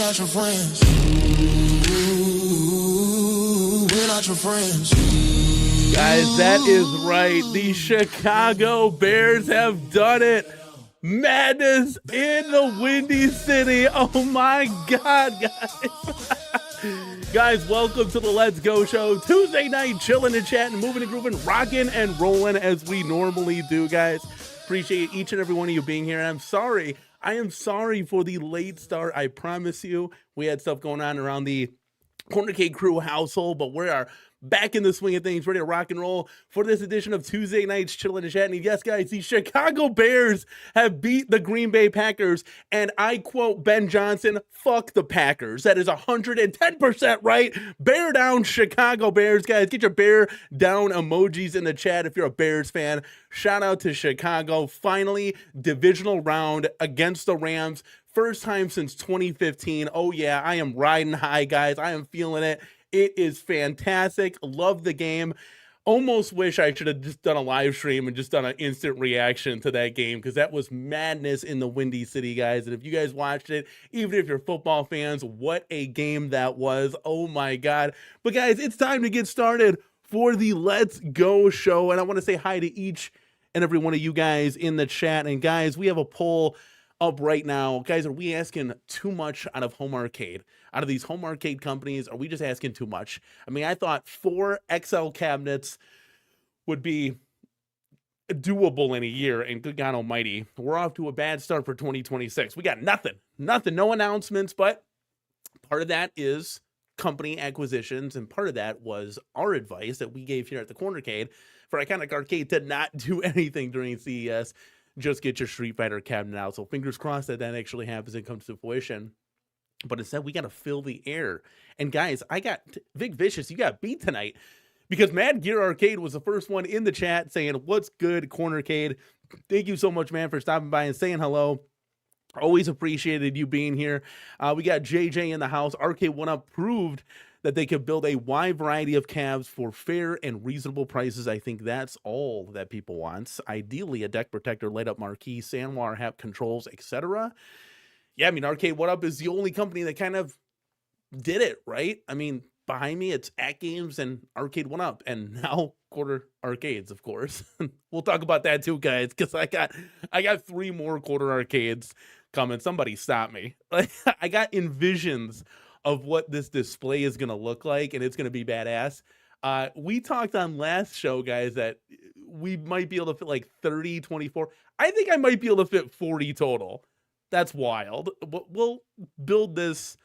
not your friends. We're not your friends. Guys, that is right. The Chicago Bears have done it. Madness in the Windy City. Oh my God, guys. Guys, welcome to the Let's Go Show. Tuesday night, chilling and chatting, moving and grooving, rocking and rolling as we normally do, guys. Appreciate each and every one of you being here. And I'm sorry. I am sorry for the late start. I promise you. We had stuff going on around the CornerCade crew household, but we are back in the swing of things, ready to rock and roll for this edition of Tuesday Nights Chillin' and Chatting. Yes, guys, the Chicago Bears have beat the Green Bay Packers, and I quote Ben Johnson, fuck the Packers. That is 110% right. Bear down, Chicago Bears. Guys, get your bear down emojis in the chat if you're a Bears fan. Shout out to Chicago. Finally, divisional round against the Rams. First time since 2015. Oh, yeah, I am riding high, guys. I am feeling it. It is fantastic. Love the game. Almost wish I should have just done a live stream and just done an instant reaction to that game, because that was madness in the Windy City, guys. And if you guys watched it, even if you're football fans, what a game that was. Oh, my God. But, guys, it's time to get started for the Let's Go show. And I want to say hi to each and every one of you guys in the chat. And, guys, we have a poll up right now. Guys, are we asking too much out of home arcade? Out of these home arcade companies, are we just asking too much? I mean, I thought 4 XL cabinets would be doable in a year, and good God almighty, we're off to a bad start for 2026. We got nothing, no announcements, but part of that is company acquisitions, and part of that was our advice that we gave here at the CornerCade for Iconic Arcade to not do anything during CES. Just get your Street Fighter cabinet out. So fingers crossed that actually happens and comes to fruition. But instead, we got to fill the air. And guys, I got Vic Vicious. You got beat tonight because Mad Gear Arcade was the first one in the chat saying, "What's good, CornerCade?" Thank you so much, man, for stopping by and saying hello. Always appreciated you being here. We got JJ in the house. RK1UP proved that they could build a wide variety of cabs for fair and reasonable prices. I think that's all that people want. Ideally, a deck protector, light up marquee, sandwire, hap controls, etc. Yeah, I mean, RK1UP is the only company that kind of did it, right? I mean, behind me, it's At Games and RK1UP, and now Quarter Arcades, of course. We'll talk about that too, guys, because I got 3 more Quarter Arcades coming. Somebody stop me. I got envisions of what this display is going to look like, and it's going to be badass. We talked on last show, guys, that we might be able to fit like 30, 24. I think I might be able to fit 40 total. That's wild. We'll build this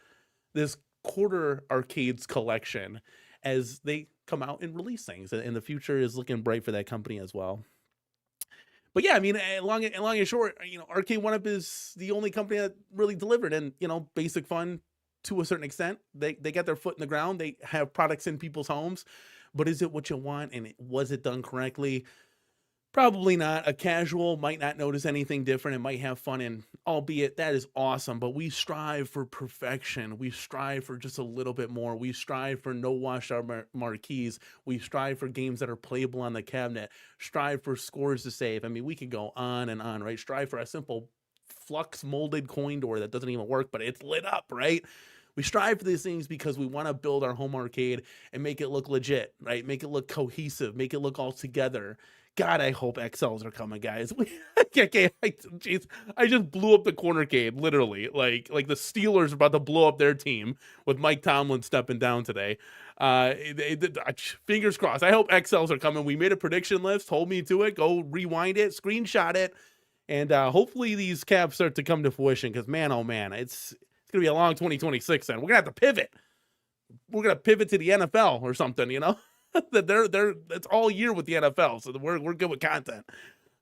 Quarter Arcades collection as they come out and release things, and the future is looking bright for that company as well. But yeah, I mean, long and short, you know, RK1UP is the only company that really delivered, and you know, basic fun to a certain extent. They got their foot in the ground. They have products in people's homes, but is it what you want? And was it done correctly? Probably not. A casual might not notice anything different and might have fun, and albeit that is awesome, but we strive for perfection. We strive for just a little bit more. We strive for no washout marquees. We strive for games that are playable on the cabinet. Strive for scores to save. I mean, we could go on and on, right? Strive for a simple flux molded coin door that doesn't even work, but it's lit up, right? We strive for these things because we want to build our home arcade and make it look legit, right? Make it look cohesive, make it look all together. God, I hope XLs are coming, guys. Jeez, I just blew up the CornerCade, literally. Like the Steelers are about to blow up their team with Mike Tomlin stepping down today. Fingers crossed. I hope XLs are coming. We made a prediction list. Hold me to it. Go rewind it, screenshot it, and hopefully these cabs start to come to fruition. Because man, oh man, it's gonna be a long 2026. Then we're gonna have to pivot. We're gonna pivot to the NFL or something, you know. That it's all year with the NFL, so we're good with content.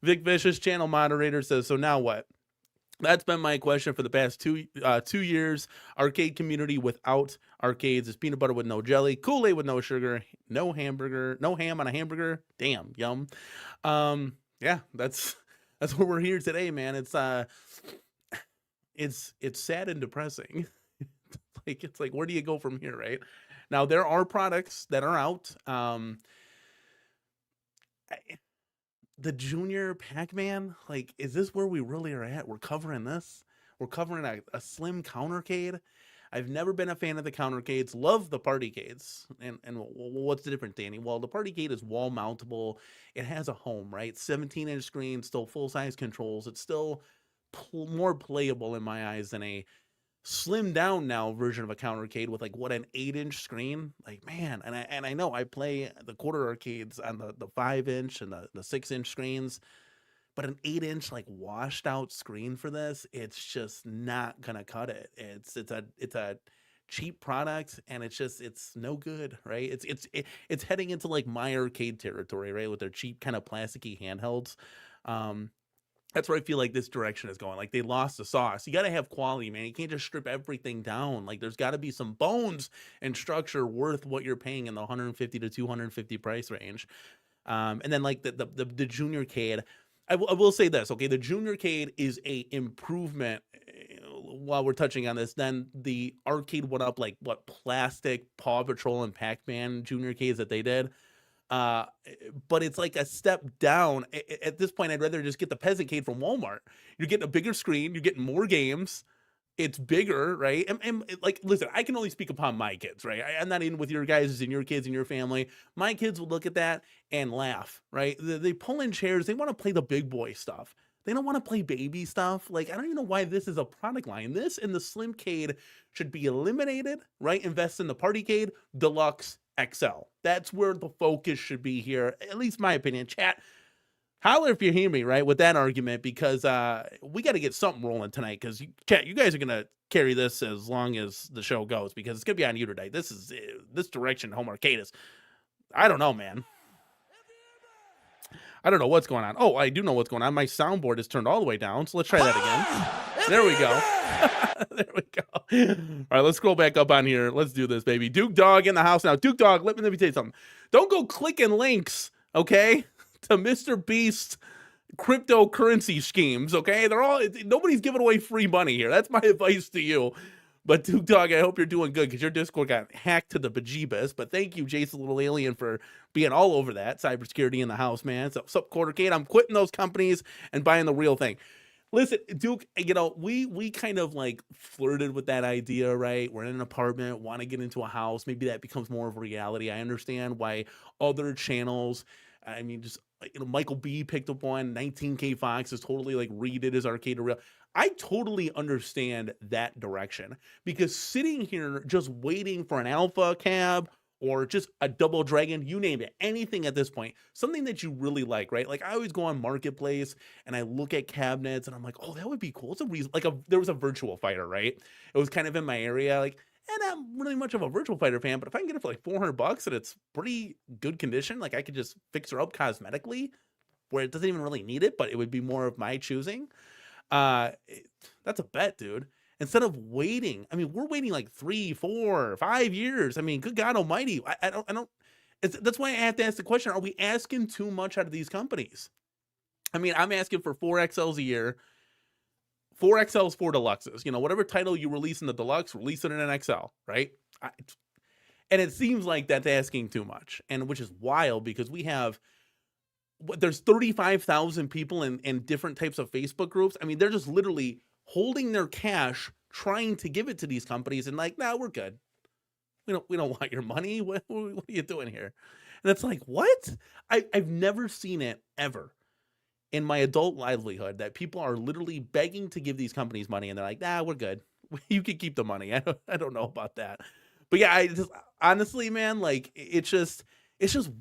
Vic Vicious, channel moderator, says, so now what? That's been my question for the past 2 years. Arcade community without arcades is peanut butter with no jelly, Kool-Aid with no sugar, no hamburger, no ham on a hamburger. Damn, yum. Yeah, that's where we're here today, man. It's sad and depressing. It's like where do you go from here, right? Now, there are products that are out. The Junior Pac-Man, like, is this where we really are at? We're covering this. We're covering a slim countercade. I've never been a fan of the countercades. Love the partycades. And what's the difference, Danny? Well, the partycade is wall mountable. It has a home, right? 17-inch screen, still full-size controls. It's still more playable in my eyes than a slimmed down now version of a countercade with like what, an 8-inch screen. Like, man, and I know I play the quarter arcades on the 5-inch and the 6-inch screens, but an 8-inch like washed out screen for this, it's just not gonna cut it. It's a cheap product, and it's no good, right? It's heading into like my arcade territory, right, with their cheap kind of plasticky handhelds. That's where I feel like this direction is going. Like, they lost the sauce. You got to have quality, man. You can't just strip everything down. Like, there's got to be some bones and structure worth what you're paying in the 150 to 250 price range. And then like the Junior Cade, I will say this, okay? The Junior Cade is a improvement, while we're touching on this. Then the arcade went up like what, plastic Paw Patrol and Pac-Man Junior Cades that they did. But it's like a step down. At this point, I'd rather just get the Peasant Cade from Walmart. You're getting a bigger screen, you're getting more games, it's bigger, right? And like, listen, I can only speak upon my kids, right? I'm not in with your guys and your kids and your family. My kids will look at that and laugh, right? They pull in chairs, they want to play the big boy stuff. They don't want to play baby stuff. Like, I don't even know why this is a product line. This and the Slim Cade should be eliminated, right? Invest in the Party Cade, Deluxe, XL. That's where the focus should be here, at least my opinion. Chat, holler if you hear me, right, with that argument, because we got to get something rolling tonight, because chat, you guys are going to carry this as long as the show goes, because it's going to be on you tonight. This direction home arcade is, I don't know, man. I don't know what's going on. Oh, I do know what's going on. My soundboard is turned all the way down, so let's try that again. There we go. There we go. All right, let's scroll back up on here. Let's do this, baby. Duke Dog in the house now. Duke Dog, let me tell you something. Don't go clicking links, okay, to Mr. Beast cryptocurrency schemes, okay? Nobody's giving away free money here. That's my advice to you. But Duke Dog, I hope you're doing good, because your Discord got hacked to the bejeebus. But thank you, Jason Little Alien, for being all over that. Cybersecurity in the house, man. So, sup, CornerCade? I'm quitting those companies and buying the real thing. Listen, Duke, you know, we kind of like flirted with that idea, right? We're in an apartment, want to get into a house. Maybe that becomes more of a reality. I understand why other channels, I mean, just, you know, Michael B picked up one, 19K Fox is totally like redid his arcade to real. I totally understand that direction, because sitting here just waiting for an alpha cab or just a double dragon, you name it, anything at this point, something that you really like, right? Like, I always go on Marketplace and I look at cabinets and I'm like, oh, that would be cool. It's a reason, like there was a Virtual Fighter, right? It was kind of in my area, like, and I'm really much of a Virtual Fighter fan, but if I can get it for like $400 and it's pretty good condition, like I could just fix her up cosmetically where it doesn't even really need it, but it would be more of my choosing. That's a bet, dude. Instead of waiting, I mean, we're waiting like 3, 4, 5 years. I mean, good God Almighty, I don't. That's why I have to ask the question: are we asking too much out of these companies? I mean, I'm asking for 4 XLs a year, 4 XLs, 4 Deluxes. You know, whatever title you release in the Deluxe, release it in an XL, right? And it seems like that's asking too much, and which is wild, because we have. There's 35,000 people in different types of Facebook groups. I mean, they're just literally holding their cash, trying to give it to these companies, and like, nah, we're good. We don't want your money. What are you doing here? And it's like, what? I've never seen it ever in my adult livelihood that people are literally begging to give these companies money, and they're like, nah, we're good. You can keep the money. I don't know about that. But yeah, I just honestly, man, like it's just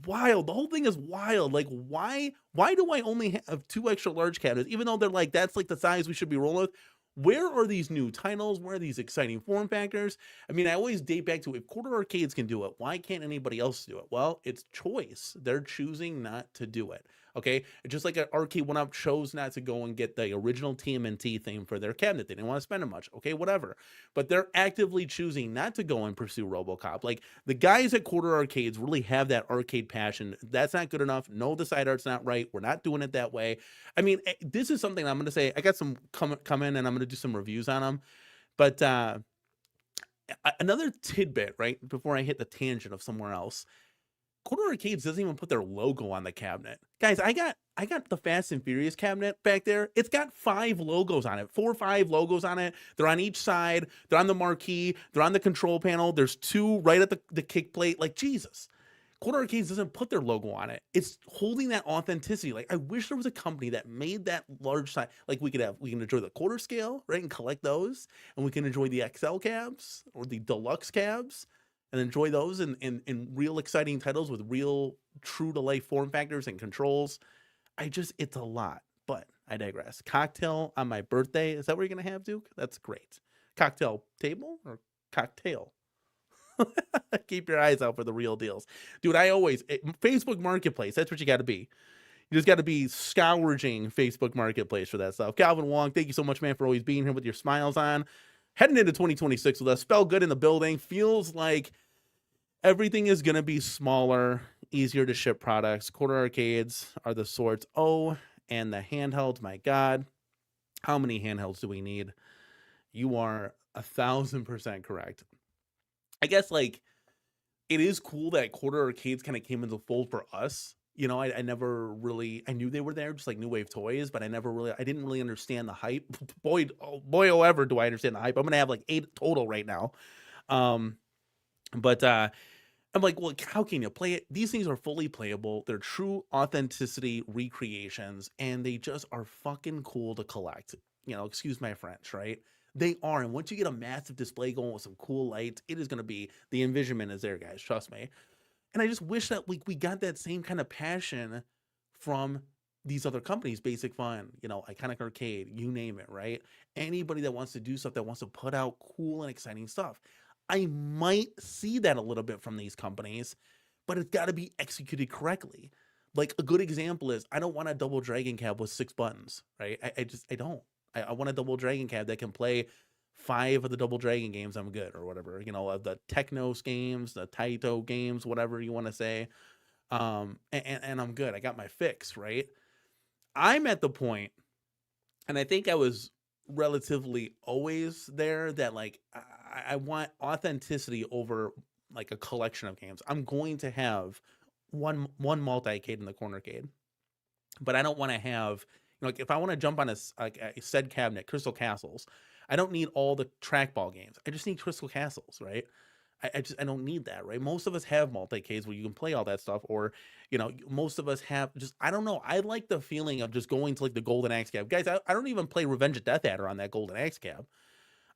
wild. The whole thing is wild. Like, why do I only have 2 extra large cabinets, even though they're like, that's like the size we should be rolling with? Where are these new titles? Where are these exciting form factors? I mean, I always date back to, if Quarter Arcades can do it, why can't anybody else do it? Well, it's choice. They're choosing not to do it. Okay, just like an Arcade 1-Up chose not to go and get the original TMNT theme for their cabinet. They didn't want to spend it much. Okay, whatever. But they're actively choosing not to go and pursue RoboCop. Like, the guys at Quarter Arcades really have that arcade passion. That's not good enough. No, the side art's not right. We're not doing it that way. I mean, this is something I'm going to say. I got some come in, and I'm going to do some reviews on them. But another tidbit, right, before I hit the tangent of somewhere else. Corner Arcades doesn't even put their logo on the cabinet. Guys, I got the Fast and Furious cabinet back there. It's got 5 logos on it, 4 or 5 logos on it. They're on each side. They're on the marquee. They're on the control panel. There's 2 right at the kick plate. Like, Jesus. Corner Arcades doesn't put their logo on it. It's holding that authenticity. Like, I wish there was a company that made that large size. Like, we can enjoy the quarter scale, right, and collect those, and we can enjoy the XL cabs or the deluxe cabs, and enjoy those in real exciting titles with real true to life form factors and controls. It's a lot, but I digress. Cocktail on my birthday. Is that what you're gonna have, Duke? That's great. Cocktail table or cocktail? Keep your eyes out for the real deals. Dude, Facebook Marketplace, that's what you got to be. You just got to be scourging Facebook Marketplace for that stuff. Calvin Wong, thank you so much, man, for always being here with your smiles on. Heading into 2026 with us. Spell good in the building. Feels like everything is going to be smaller, easier to ship products. Corner Arcades are the sorts. Oh, and the handhelds, my God. How many handhelds do we need? You are 1,000% correct. I guess, like, it is cool that Corner Arcades kind of came into the fold for us. You know, I never really, I knew they were there, just like New Wave Toys, but I didn't really understand the hype. Boy, oh, ever do I understand the hype. I'm going to have like 8 total right now. But I'm like, well, how can you play it? These things are fully playable. They're true authenticity recreations, and they just are fucking cool to collect. You know, excuse my French, right? They are. And once you get a massive display going with some cool lights, it is going to be, the envisionment is there, guys. Trust me. And I just wish that we got that same kind of passion from these other companies, Basic Fun, you know, Iconic Arcade, you name it, right? Anybody that wants to do stuff, that wants to put out cool and exciting stuff. I might see that a little bit from these companies, but it's got to be executed correctly. Like, a good example is, I don't want a double Dragon Cab with 6 buttons, right? I don't. I want a double Dragon Cab that can play 5 of the Double Dragon games. I'm good, or whatever, you know, the Technos games, the Taito games, whatever you want to say. And I'm good. I got my fix, right? I'm at the point, and I think I was relatively always there, that like I want authenticity over like a collection of games. I'm going to have one multi-cade in the cornercade, but I don't want to have, you know, like if I want to jump on a said cabinet, Crystal Castles, I don't need all the trackball games. I just need Crystal Castles, right? I don't need that, right? Most of us have multi-cades where you can play all that stuff, or, you know, most of us have just, I don't know. I like the feeling of just going to like the Golden Axe cab. Guys, I don't even play Revenge of Death Adder on that Golden Axe cab.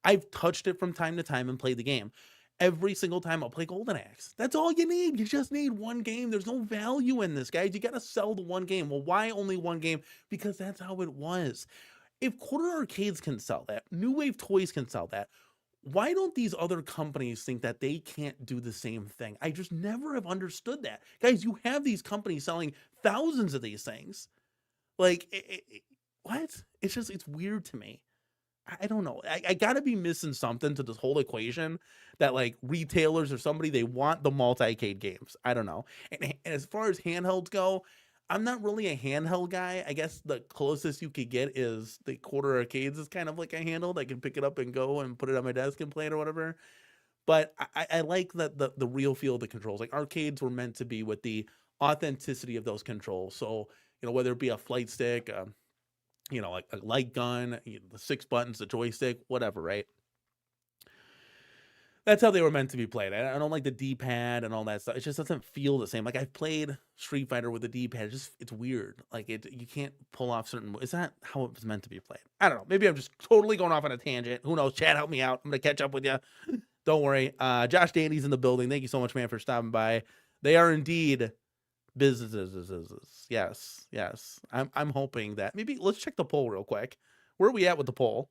I've touched it from time to time and played the game. Every single time I'll play Golden Axe. That's all you need. You just need one game. There's no value in this, guys. You got to sell the one game. Well, why only one game? Because that's how it was. If Corner Arcades can sell that, New Wave Toys can sell that, why don't these other companies think that they can't do the same thing? I just never have understood that. Guys, you have these companies selling thousands of these things. Like, what? It's weird to me. I don't know. I got to be missing something to this whole equation, that like retailers or somebody, they want the multi-cade games. I don't know. And as far as handhelds go, I'm not really a handheld guy. I guess the closest you could get is the Corner Arcades is kind of like a handheld. I can pick it up and go and put it on my desk and play it or whatever. But I like the real feel of the controls. Like, arcades were meant to be with the authenticity of those controls. So, you know, whether it be a flight stick, you know, like a light gun, you know, the 6 buttons, the joystick, whatever, right? That's how they were meant to be played. I don't like the D-pad and all that stuff. It just doesn't feel the same. Like, I've played Street Fighter with the D-pad. It's weird. Like, you can't pull off certain. Is that how it was meant to be played? I don't know. Maybe I'm just totally going off on a tangent. Who knows? Chat, help me out. I'm gonna catch up with you. Don't worry. Josh Danny's in the building. Thank you so much, man, for stopping by. They are indeed businesses. Yes. I'm hoping that maybe let's check the poll real quick. Where are we at with the poll?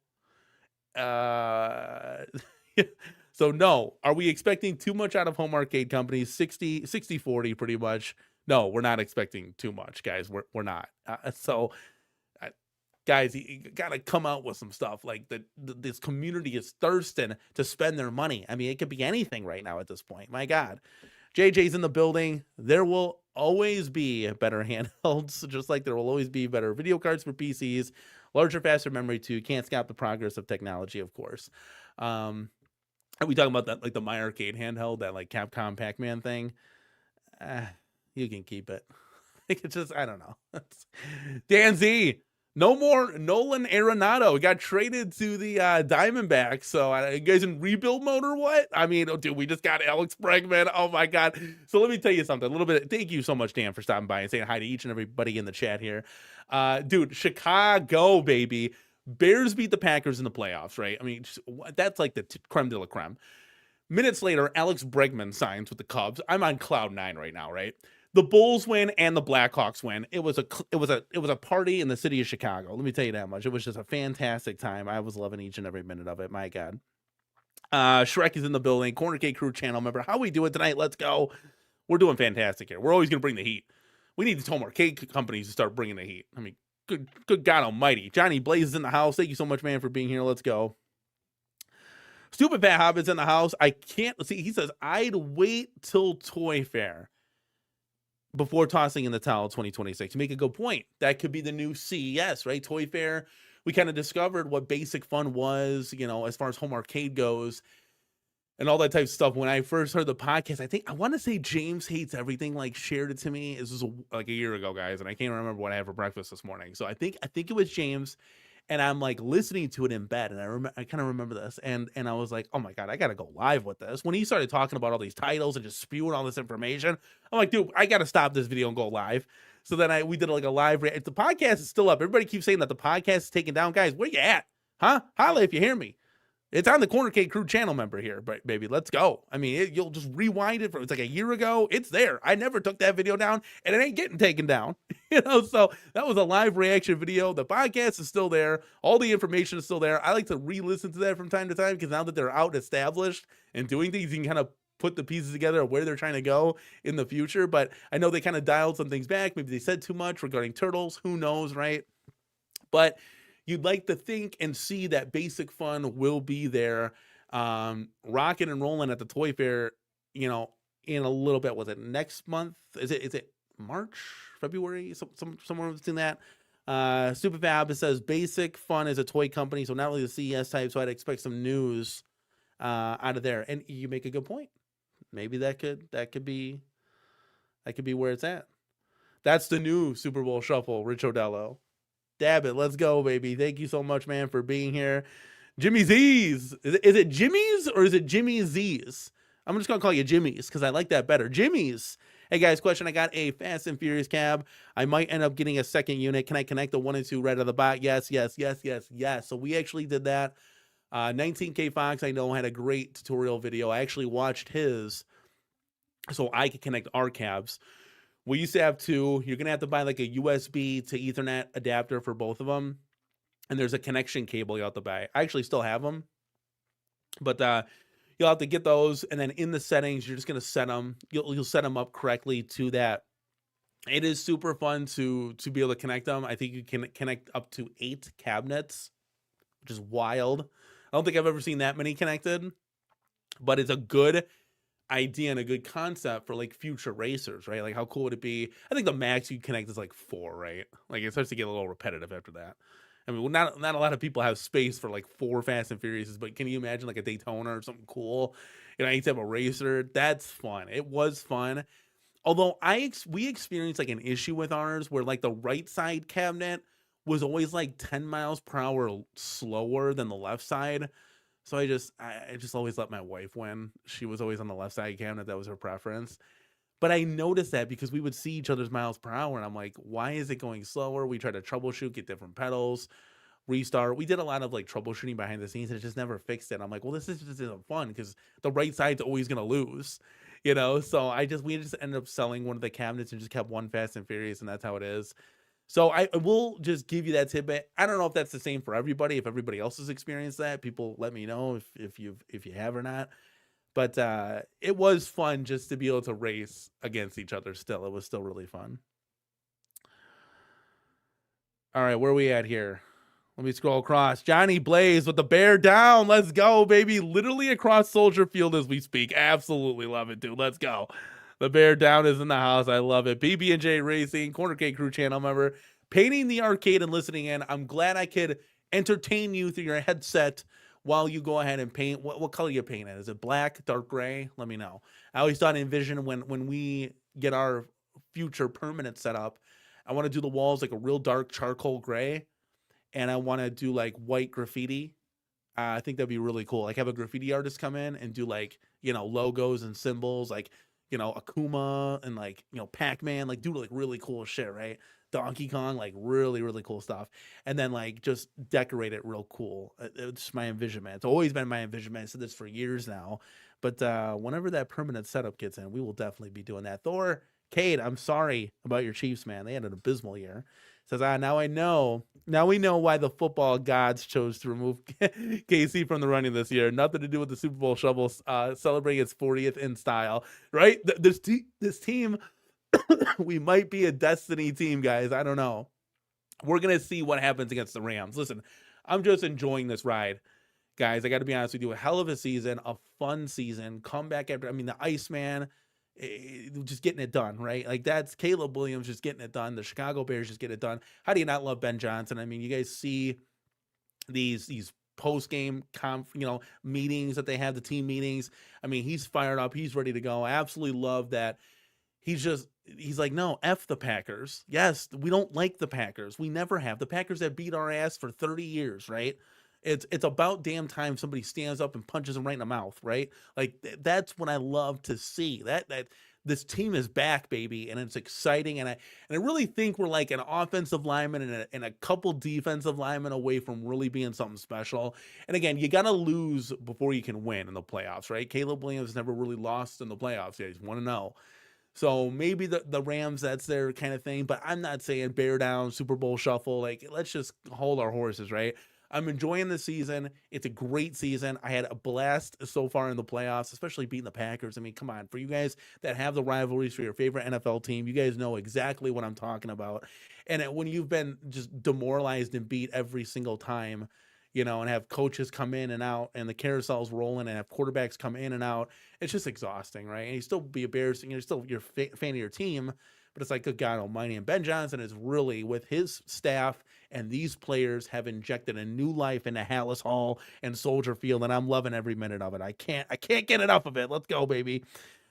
So no, are we expecting too much out of home arcade companies? 60-40 pretty much. No, we're not expecting too much, guys. We're not. Guys, you gotta come out with some stuff. Like, this community is thirsting to spend their money. I mean, it could be anything right now at this point. My God. JJ's in the building. There will always be better handhelds, just like there will always be better video cards for PCs, larger, faster memory too. Can't stop the progress of technology, of course. Are we talking about that, like the My Arcade handheld, that like Capcom Pac-Man thing? You can keep it. It's just, I don't know. Dan Z, no more Nolan Arenado. Got traded to the Diamondbacks. So you guys in rebuild mode or what? I mean, oh, dude, we just got Alex Bregman. Oh my God. So let me tell you something. A little bit. Thank you so much, Dan, for stopping by and saying hi to each and everybody in the chat here. Dude, Chicago, baby. Bears beat the Packers in the playoffs, right? I mean, that's like the creme de la creme. Minutes later, Alex Bregman signs with the Cubs. I'm on cloud 9 right now, right? The Bulls win and the Blackhawks win. It was a party in the city of Chicago. Let me tell you that much. It was just a fantastic time. I was loving each and every minute of it. My God. Shrek is in the building. CornerCade crew channel member. How we doing tonight? Let's go. We're doing fantastic here. We're always going to bring the heat. We need the Tomar cake companies to start bringing the heat. I mean, good God Almighty. Johnny Blaze is in the house. Thank you so much, man, for being here. Let's go. Stupid Fat Hobbit's in the house. I can't see. He says, I'd wait till Toy Fair before tossing in the towel 2026. You make a good point. That could be the new CES, right? Toy Fair. We kind of discovered what basic fun was, you know, as far as home arcade goes and all that type of stuff. When I first heard the podcast, I want to say James Hates Everything, like, shared it to me. This was like a year ago, guys, and I can't remember what I had for breakfast this morning. So I think it was James. And I'm like listening to it in bed, and I kind of remember this, and I was like, oh my God, I gotta go live with this. When he started talking about all these titles and just spewing all this information, I'm like, dude, I gotta stop this video and go live. So then we did like a live. The podcast is still up. Everybody keeps saying that the podcast is taken down, guys. Where you at? Huh? Holla if you hear me. It's on the CornerCade crew channel member here, but baby, let's go. I mean, you'll just rewind it. It's like a year ago. It's there. I never took that video down, and it ain't getting taken down. You know, so that was a live reaction video. The podcast is still there. All the information is still there. I like to re-listen to that from time to time because now that they're out established and doing things, you can kind of put the pieces together of where they're trying to go in the future. But I know they kind of dialed some things back. Maybe they said too much regarding Turtles. Who knows, right? But you'd like to think and see that basic fun will be there, rocking and rolling at the Toy Fair, you know, in a little bit. Was it next month? Is it March, February? Somewhere between that. Superfab says basic fun is a toy company, so not really the CES type. So I'd expect some news out of there. And you make a good point. Maybe that could be where it's at. That's the new Super Bowl shuffle, Rich Odello. Dab it. Let's go, baby. Thank you so much, man, for being here. Jimmy Z's. Is it Jimmy's or is it Jimmy Z's? I'm just going to call you Jimmy's because I like that better. Jimmy's. Hey, guys, question. I got a Fast and Furious cab. I might end up getting a second unit. Can I connect the 1 and 2 right out of the box? Yes. So we actually did that. 19K Fox, I know, had a great tutorial video. I actually watched his so I could connect our cabs. We used to have 2. You're going to have to buy like a USB to Ethernet adapter for both of them. And there's a connection cable you have to buy. I actually still have them. But you'll have to get those. And then in the settings, you're just going to set them. You'll set them up correctly to that. It is super fun to be able to connect them. I think you can connect up to 8 cabinets, which is wild. I don't think I've ever seen that many connected. But it's a good idea and a good concept for like future racers, right? Like how cool would it be? I think the max you connect is like 4, right? Like it starts to get a little repetitive after that. I mean, not a lot of people have space for like 4 Fast and Furiouses, but can you imagine like a Daytona or something cool? You know, anytime a racer, that's fun. It was fun. Although we experienced like an issue with ours where like the right side cabinet was always like 10 miles per hour slower than the left side. So I just always let my wife win. She was always on the left side cabinet. That was her preference. But I noticed that because we would see each other's miles per hour. And I'm like, why is it going slower? We tried to troubleshoot, get different pedals, restart. We did a lot of like troubleshooting behind the scenes and it just never fixed it. I'm like, well, this just isn't fun because the right side's always going to lose, you know? So we just ended up selling one of the cabinets and just kept one Fast and Furious. And that's how it is. So I will just give you that tidbit. I don't know if that's the same for everybody. If everybody else has experienced that, people let me know if you have or not. But it was fun just to be able to race against each other still. It was still really fun. All right, where are we at here? Let me scroll across. Johnny Blaze with the bear down. Let's go, baby. Literally across Soldier Field as we speak. Absolutely love it, dude. Let's go. The bear down is in the house. I love it. BB&J Racing, CornerCade crew channel member, painting the arcade and listening in. I'm glad I could entertain you through your headset while you go ahead and paint. What color you paint it? Is it black, dark gray? Let me know. I always thought Envision when we get our future permanent setup, I want to do the walls like a real dark charcoal gray, and I want to do like white graffiti. I think that'd be really cool. Like have a graffiti artist come in and do like, logos and symbols, like, Akuma and like, Pac-Man, like do like really cool shit, right? Donkey Kong, like really, really cool stuff. And then like just decorate it real cool. It's my envisionment. It's always been my envisionment. I said this for years now. But whenever that permanent setup gets in, we will definitely be doing that. Thor, Cade, I'm sorry about your Chiefs, man. They had an abysmal year. Says, now I know. Now we know why the football gods chose to remove KC from the running this year. Nothing to do with the Super Bowl shovel celebrating its 40th in style, right? This team, we might be a destiny team, guys. I don't know. We're going to see what happens against the Rams. Listen, I'm just enjoying this ride, guys. I got to be honest with you. A hell of a season, a fun season. Comeback after, the Iceman, just getting it done, right? Like that's Caleb Williams just getting it done. The Chicago Bears just get it done. How do you not love Ben Johnson? You guys see these post-game meetings that they have, the team meetings. He's fired up. He's ready to go. I absolutely love that. He's like, no, F the Packers. Yes, we don't like the Packers. We never have. The Packers have beat our ass for 30 years, right? It's about damn time somebody stands up and punches him right in the mouth, right? Like that's what I love to see. That this team is back, baby, and it's exciting. And I really think we're like an offensive lineman and a couple defensive linemen away from really being something special. And again, you got to lose before you can win in the playoffs, right? Caleb Williams never really lost in the playoffs. Yeah, he's 1-0. So maybe the Rams, that's their kind of thing. But I'm not saying bear down, Super Bowl shuffle. Like, let's just hold our horses, right? I'm enjoying the season. It's a great season. I had a blast so far in the playoffs, especially beating the Packers. Come on. For you guys that have the rivalries for your favorite NFL team, you guys know exactly what I'm talking about. And when you've been just demoralized and beat every single time, and have coaches come in and out and the carousel's rolling and have quarterbacks come in and out, it's just exhausting, right? And you still be a Bears, you're still fan of your team, but it's like, good God almighty. And Ben Johnson is really, with his staff and these players, have injected a new life into Hallis Hall and Soldier Field, and I'm loving every minute of it. I can't get enough of it. Let's go, baby.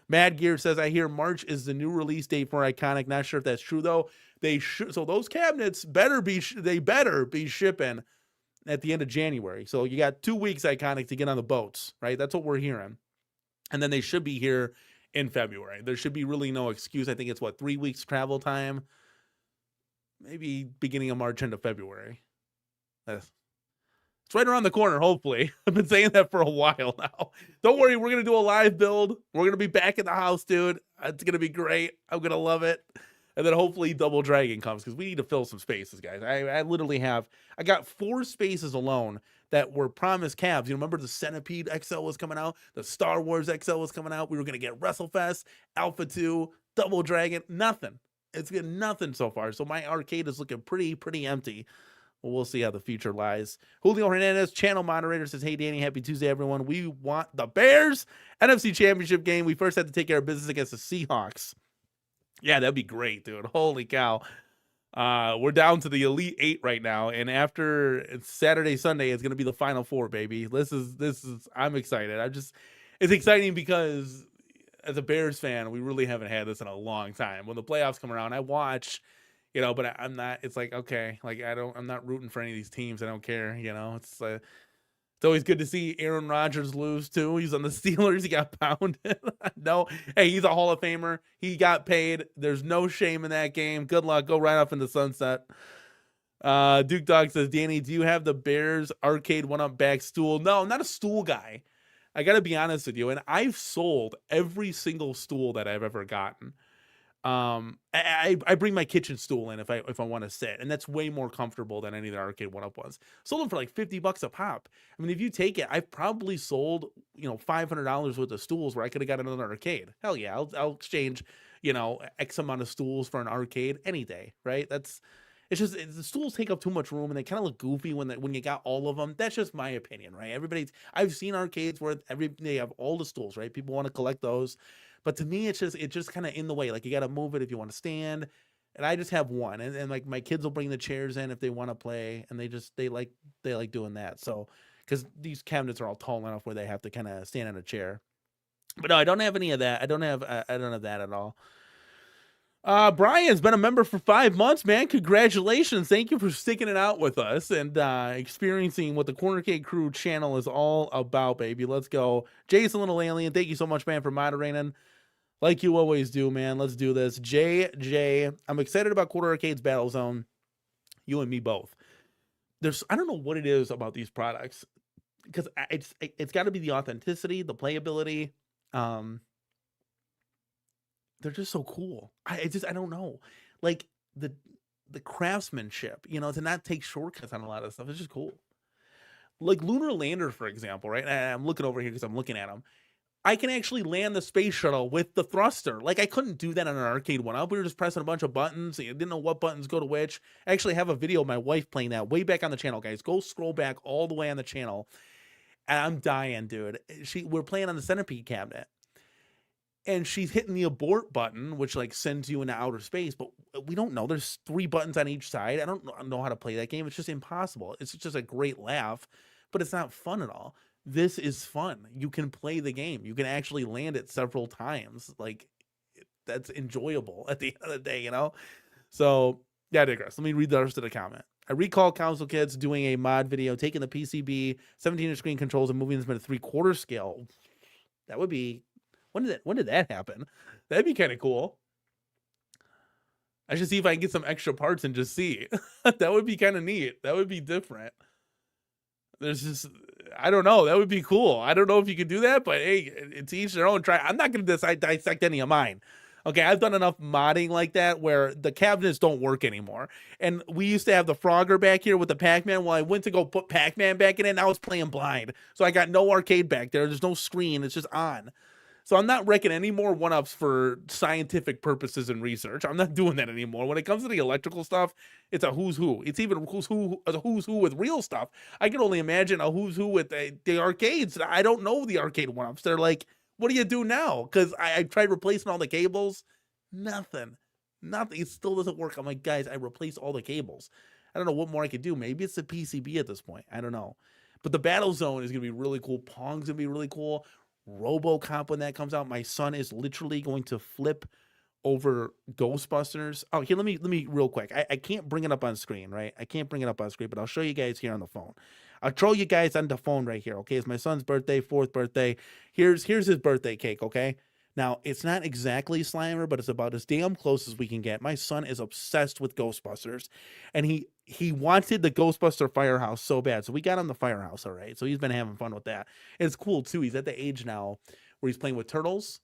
Mad Gear says, I hear March is the new release date for Iconic. Not sure if that's true though. They should. So those cabinets better be shipping at the end of January. So you got 2 weeks, Iconic, to get on the boats, right? That's what we're hearing. And then they should be here in February. There should be really no excuse. I think it's 3 weeks travel time, maybe beginning of March into February. It's right around the corner, hopefully. I've been saying that for a while now. Don't worry, we're going to do a live build. We're going to be back in the house, dude. It's going to be great. I'm going to love it. And then hopefully Double Dragon comes, because we need to fill some spaces, guys. I literally I got 4 spaces alone that were promised cabs. Remember the Centipede XL was coming out? The Star Wars XL was coming out. We were going to get WrestleFest, Alpha 2, Double Dragon. Nothing. It's been nothing so far. So my arcade is looking pretty empty. Well, we'll see how the future lies. Julio Hernandez, channel moderator, says, hey, Danny, happy Tuesday, everyone. We want the Bears NFC Championship game. We first had to take care of business against the Seahawks. Yeah, that'd be great, dude. Holy cow. We're down to the Elite 8 right now, and after Saturday, Sunday, it's going to be the Final Four, baby. This is I'm excited. It's exciting because as a Bears fan, we really haven't had this in a long time. When the playoffs come around, I watch, but I'm not, it's like, okay, like I'm not rooting for any of these teams. I don't care, it's always good to see Aaron Rodgers lose, too. He's on the Steelers. He got pounded. No. Hey, he's a Hall of Famer. He got paid. There's no shame in that game. Good luck. Go right off in the sunset. Duke Dog says, Danny, do you have the Bears arcade one-up back stool? No, I'm not a stool guy. I got to be honest with you. And I've sold every single stool that I've ever gotten. I bring my kitchen stool in if I want to sit, and that's way more comfortable than any of the arcade one-up was. Sold them for like $50 a pop. If you take it, I've probably sold $500 worth of stools where I could have got another arcade. Hell yeah, I'll exchange X amount of stools for an arcade any day, right? It's just the stools take up too much room and they kind of look goofy when you got all of them. That's just my opinion, right? I've seen arcades where they have all the stools, right? People want to collect those. But to me, it's just kind of in the way. Like, you got to move it if you want to stand. And I just have one. And like my kids will bring the chairs in if they want to play. And they like doing that. So, because these cabinets are all tall enough where they have to kind of stand in a chair. But no, I don't have any of that. I don't have that at all. Brian's been a member for 5 months, man. Congratulations. Thank you for sticking it out with us and experiencing what the CornerCade Crew channel is all about, baby. Let's go. Jason Little Alien, thank you so much, man, for moderating. Like you always do, man. Let's do this. JJ, I'm excited about CornerCade's Battle Zone. You and me both. I don't know what it is about these products, because it's got to be the authenticity, the playability. They're just so cool. I don't know, like the craftsmanship, to not take shortcuts on a lot of stuff. It's just cool. Like Lunar Lander, for example, right? And I'm looking over here because I'm looking at them. I can actually land the space shuttle with the thruster. Like, I couldn't do that on an arcade one-up. We were just pressing a bunch of buttons. You didn't know what buttons go to which. I actually have a video of my wife playing that way back on the channel, guys. Go scroll back all the way on the channel. And I'm dying, dude. We're playing on the centipede cabinet. And she's hitting the abort button, which like sends you into outer space, but we don't know. There's 3 buttons on each side. I don't know how to play that game. It's just impossible. It's just a great laugh, but it's not fun at all. This is fun. You can play the game. You can actually land it several times. Like, that's enjoyable at the end of the day, So, yeah, I digress. Let me read the rest of the comment. I recall Council Kids doing a mod video, taking the PCB, 17-inch screen controls, and moving them at a 3/4 scale. That would be... When did that happen? That'd be kind of cool. I should see if I can get some extra parts and just see. That would be kind of neat. That would be different. There's just, I don't know. That would be cool. I don't know if you could do that, but hey, it's each their own. I'm not going to dissect any of mine. Okay, I've done enough modding like that where the cabinets don't work anymore. And we used to have the Frogger back here with the Pac-Man. Well, I went to go put Pac-Man back in it, and I was playing blind. So I got no arcade back there. There's no screen. It's just on. So I'm not wrecking any more one-ups for scientific purposes and research. I'm not doing that anymore. When it comes to the electrical stuff, it's a who's who. It's even a who's who with real stuff. I can only imagine a who's who with the arcades. I don't know the arcade one-ups. They're like, what do you do now? Because I tried replacing all the cables. Nothing. It still doesn't work. I'm like, guys, I replaced all the cables. I don't know what more I could do. Maybe it's the PCB at this point. I don't know. But the Battle Zone is going to be really cool. Pong's going to be really cool. RoboCop, when that comes out, my son is literally going to flip over Ghostbusters. Oh, here, let me real quick. I can't bring it up on screen, right? I can't bring it up on screen, but I'll show you guys here on the phone. I'll show you guys on the phone right here, okay? It's my son's birthday, 4th birthday. Here's his birthday cake, okay? Now, it's not exactly Slimer, but it's about as damn close as we can get. My son is obsessed with Ghostbusters, and he wanted the Ghostbuster firehouse so bad. So we got him the firehouse, all right? So he's been having fun with that. And it's cool, too. He's at the age now where he's playing with Turtles,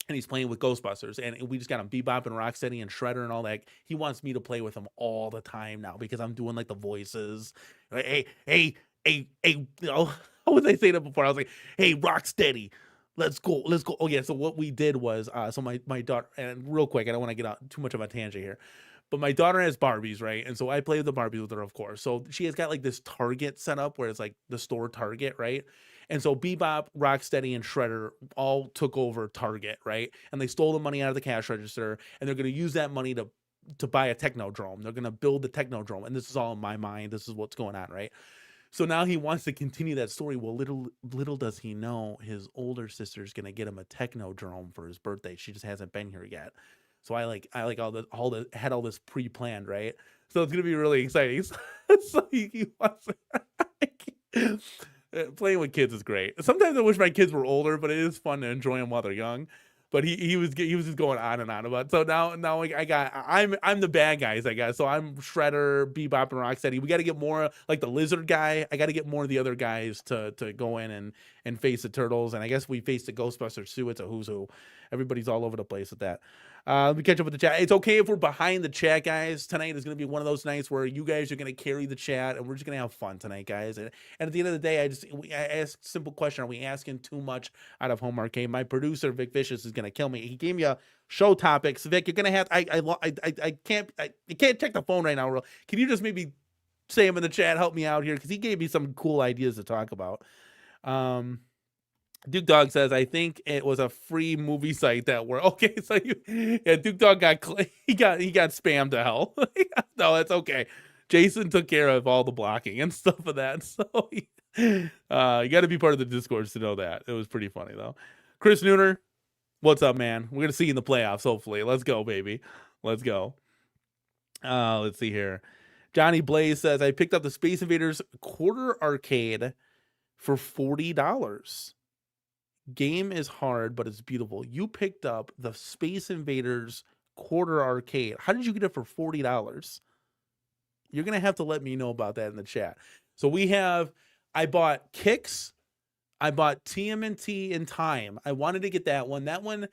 and he's playing with Ghostbusters. And we just got him Bebop and Rocksteady and Shredder and all that. He wants me to play with him all the time now because I'm doing, like, the voices. Hey, how was I saying that before? I was like, hey, Rocksteady. Let's go. Oh, yeah. So what we did was, so my daughter, and real quick, I don't want to get out too much of a tangent here, but my daughter has Barbies, right? And so I play with the Barbies with her, of course. So she has got like this Target set up where it's like the store Target, right? And so Bebop, Rocksteady, and Shredder all took over Target, right? And they stole the money out of the cash register, and they're going to use that money to buy a Technodrome. They're going to build the Technodrome. And this is all in my mind. This is what's going on, right? So now he wants to continue that story. Well, little does he know, his older sister's gonna get him a Technodrome for his birthday. She just hasn't been here yet. So I had all this pre-planned, right? So it's gonna be really exciting. So he wants playing with kids is great. Sometimes I wish my kids were older, but it is fun to enjoy them while they're young. But he was just going on and on about it. So now I'm the bad guys, I guess. So I'm Shredder, Bebop, and Rocksteady. We got to get more like the lizard guy. I got to get more of the other guys to go in and face the Turtles. And I guess we face the Ghostbusters too. It's a who's who. Everybody's all over the place with that. Let me catch up with the chat. It's okay if we're behind the chat, guys. Tonight is going to be one of those nights where you guys are going to carry the chat, and we're just going to have fun tonight, guys. And at the end of the day, I ask a simple question: are we asking too much out of Home Arcade? My producer Vic Vicious is going to kill me. He gave me a show topics. Vic, you're going to have. I can't check the phone right now. Can you just maybe say him in the chat? Help me out here because he gave me some cool ideas to talk about. Duke Dog says, I think it was a free movie site that were okay. So Duke Dog got spammed to hell. No, that's okay. Jason took care of all the blocking and stuff of that. So you got to be part of the Discord to know that. It was pretty funny though. Chris Nooner, What's up, man? We're gonna see you in the playoffs, hopefully. Let's go, baby. Let's go. Let's see here. Johnny Blaze says, I picked up the Space Invaders quarter arcade for $40. Game is hard, but it's beautiful. You picked up the Space Invaders quarter arcade. How did you get it for $40? You're going to have to let me know about that in the chat. So I bought Kicks. I bought TMNT in Time. I wanted to get that one. That one,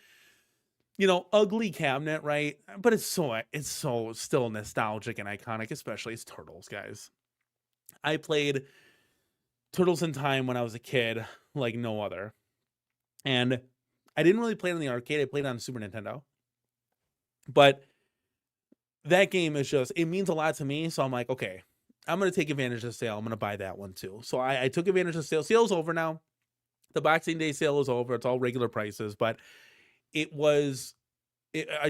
ugly cabinet, right? But it's so still nostalgic and iconic, especially it's Turtles, guys. I played Turtles in Time when I was a kid like no other. And I didn't really play it in the arcade. I played it on Super Nintendo. But that game is it means a lot to me. So I'm like, okay, I'm going to take advantage of the sale. I'm going to buy that one too. So I took advantage of the sale. Sale's over now. The Boxing Day sale is over. It's all regular prices. But I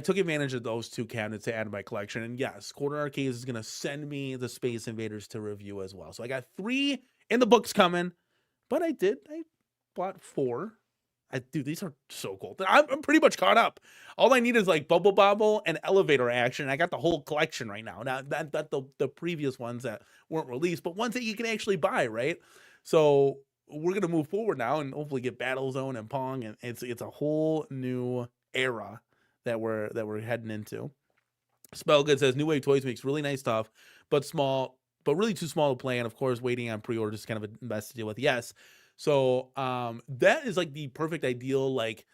took advantage of those two cabinets to add to my collection. And yes, Corner Arcades is going to send me the Space Invaders to review as well. So I got 3 in the books coming. But I bought 4. Dude, these are so cool. I'm pretty much caught up. All I need is like Bubble Bobble and Elevator Action. I got the whole collection right now. Now that the previous ones that weren't released, but ones that you can actually buy, right? So we're gonna move forward now and hopefully get Battlezone and Pong, and it's a whole new era that we're heading into. Spellgood says New Wave Toys makes really nice stuff, but really too small to play, and of course waiting on pre-orders is kind of a mess to deal with. Yes. So that is like the perfect ideal like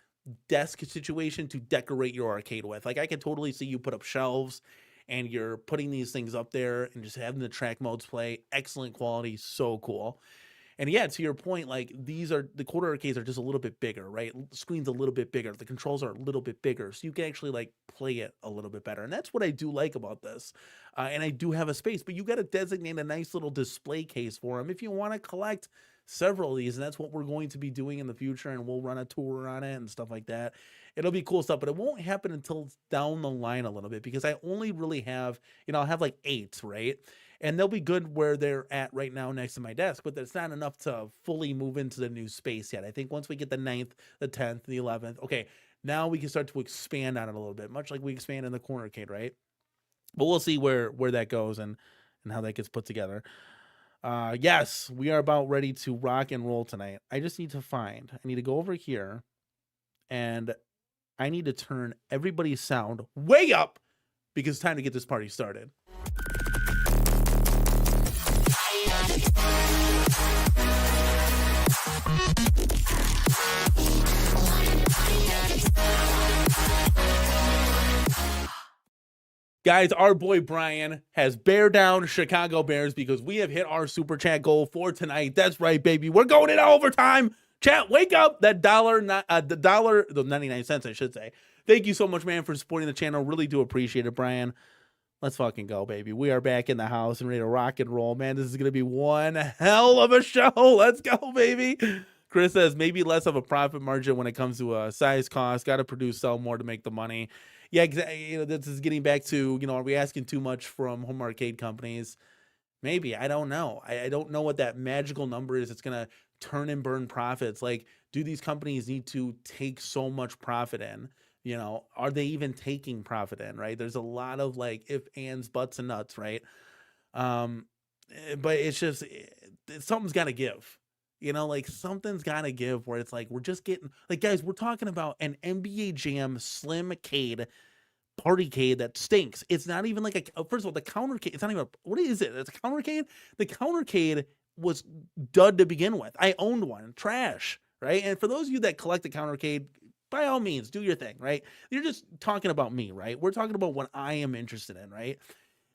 desk situation to decorate your arcade with. Like I can totally see you put up shelves and you're putting these things up there and just having the track modes play. Excellent quality, so cool. And yeah, to your point, like the quarter arcades are just a little bit bigger, right? The screen's a little bit bigger. The controls are a little bit bigger. So you can actually like play it a little bit better. And that's what I do like about this. And I do have a space, but you got to designate a nice little display case for them if you want to collect several of these. And that's what we're going to be doing in the future. And we'll run a tour on it and stuff like that. It'll be cool stuff, but it won't happen until down the line a little bit because I only really have, I'll have like 8, right? And they'll be good where they're at right now next to my desk, but that's not enough to fully move into the new space yet. I think once we get the 9th, the 10th, the 11th, okay, now we can start to expand on it a little bit, much like we expand in the corner arcade, right? But we'll see where that goes and how that gets put together. Yes, we are about ready to rock and roll tonight. I just need to go over here and I need to turn everybody's sound way up because it's time to get this party started. Guys, our boy Brian has bear down Chicago Bears because we have hit our super chat goal for tonight. That's right, baby. We're going into overtime. Chat, wake up. The 99 cents, I should say. Thank you so much, man, for supporting the channel. Really do appreciate it, Brian. Let's fucking go, baby. We are back in the house and ready to rock and roll, man. This is going to be one hell of a show. Let's go, baby. Chris says maybe less of a profit margin when it comes to a size cost. Got to produce, sell more to make the money. Yeah, exactly. This is getting back to, are we asking too much from home arcade companies? Maybe. I don't know. I don't know what that magical number is. It's going to turn and burn profits. Like, do these companies need to take so much profit in? Are they even taking profit in, right? There's a lot of like if, ands, buts, and nuts, right? But it's just, something's got to give. Like something's got to give where it's like, we're just getting, like, guys, we're talking about an NBA Jam Slim-Cade Partycade that stinks. It's not even like first of all, the Countercade, it's not even, what is it? It's a Countercade? The Countercade was dud to begin with. I owned one. Trash, right? And for those of you that collect the Countercade, by all means, do your thing, right? You're just talking about me, right? We're talking about what I am interested in, right?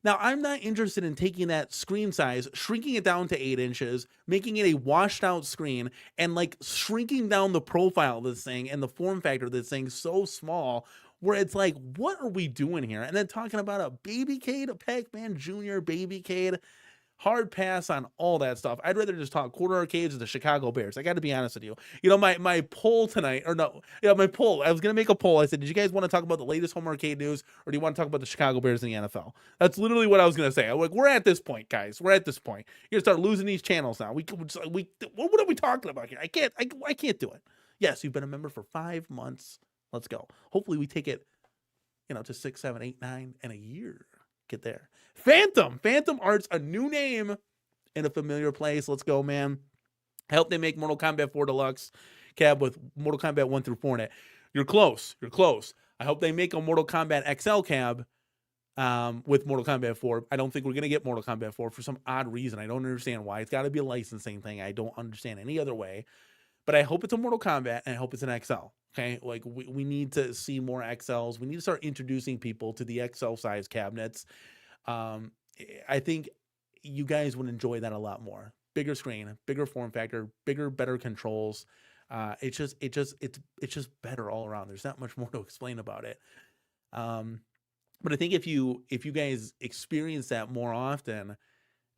Now, I'm not interested in taking that screen size, shrinking it down to 8 inches, making it a washed out screen, and like shrinking down the profile of this thing and the form factor of this thing so small where it's like, what are we doing here? And then talking about a Babycade, a Pac-Man Jr. Babycade. Hard pass on all that stuff. I'd rather just talk quarter arcades or the Chicago Bears. I got to be honest with you. My poll tonight, my poll, I was going to make a poll. I said, did you guys want to talk about the latest home arcade news or do you want to talk about the Chicago Bears in the NFL? That's literally what I was going to say. I'm like, we're at this point, guys. We're at this point. You're going to start losing these channels now. What are we talking about here? I can't do it. Yes, you've been a member for 5 months. Let's go. Hopefully we take it, to 6, 7, 8, 9, and a year. Get there. Phantom Art's a new name in a familiar place. Let's go, man. I hope they make Mortal Kombat 4 Deluxe cab with Mortal Kombat 1 through 4 in it. You're close. I hope they make a Mortal Kombat XL cab with Mortal Kombat 4. I don't think we're going to get Mortal Kombat 4 for some odd reason. I don't understand why. It's got to be a licensing thing. I don't understand any other way. But I hope it's a Mortal Kombat, and I hope it's an XL. Okay, like we need to see more XLs. We need to start introducing people to the XL size cabinets. I think you guys would enjoy that a lot more. Bigger screen, bigger form factor, better controls. It's just better all around. There's not much more to explain about it. But I think if you guys experience that more often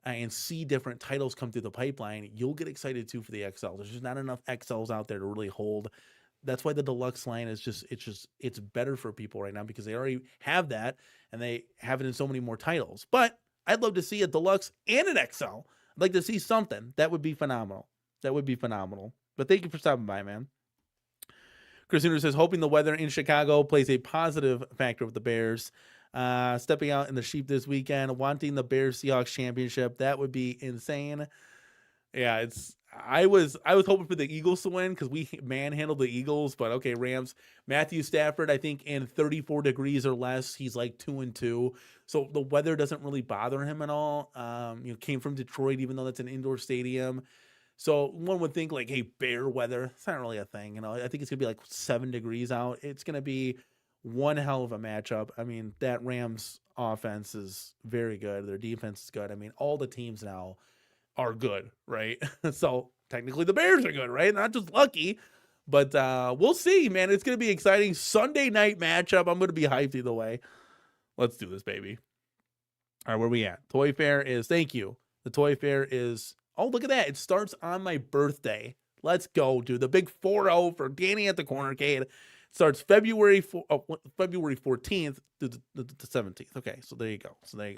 and see different titles come through the pipeline, you'll get excited too for the XL. There's just not enough XLs out there to really hold. That's why the deluxe line is it's better for people right now, because they already have that and they have it in so many more titles. But I'd love to see a deluxe and an XL. I'd like to see something. That would be phenomenal. But thank you for stopping by, man. Chris Hooner says, hoping the weather in Chicago plays a positive factor with the Bears. Stepping out in the sheep this weekend, wanting the Bears-Seahawks championship. That would be insane. Yeah, I was hoping for the Eagles to win because we manhandled the Eagles, but okay, Rams. Matthew Stafford, I think in 34 degrees or less, he's like 2-2. So the weather doesn't really bother him at all. Came from Detroit, even though that's an indoor stadium. So one would think like, hey, bear weather, it's not really a thing. I think it's gonna be like 7 degrees out. It's gonna be one hell of a matchup. I mean, that Rams offense is very good. Their defense is good. I mean, all the teams now are good, right? So technically the Bears are good, right? Not just lucky, but we'll see, man. It's going to be exciting. Sunday night matchup. I'm going to be hyped either way. Let's do this, baby. All right, where we at? Toy Fair is, thank you. The Toy Fair is, oh, look at that. It starts on my birthday. Let's go, dude. The big 4-0 for Danny at the Cornercade. Starts February 14th to the 17th. Okay, so there you go.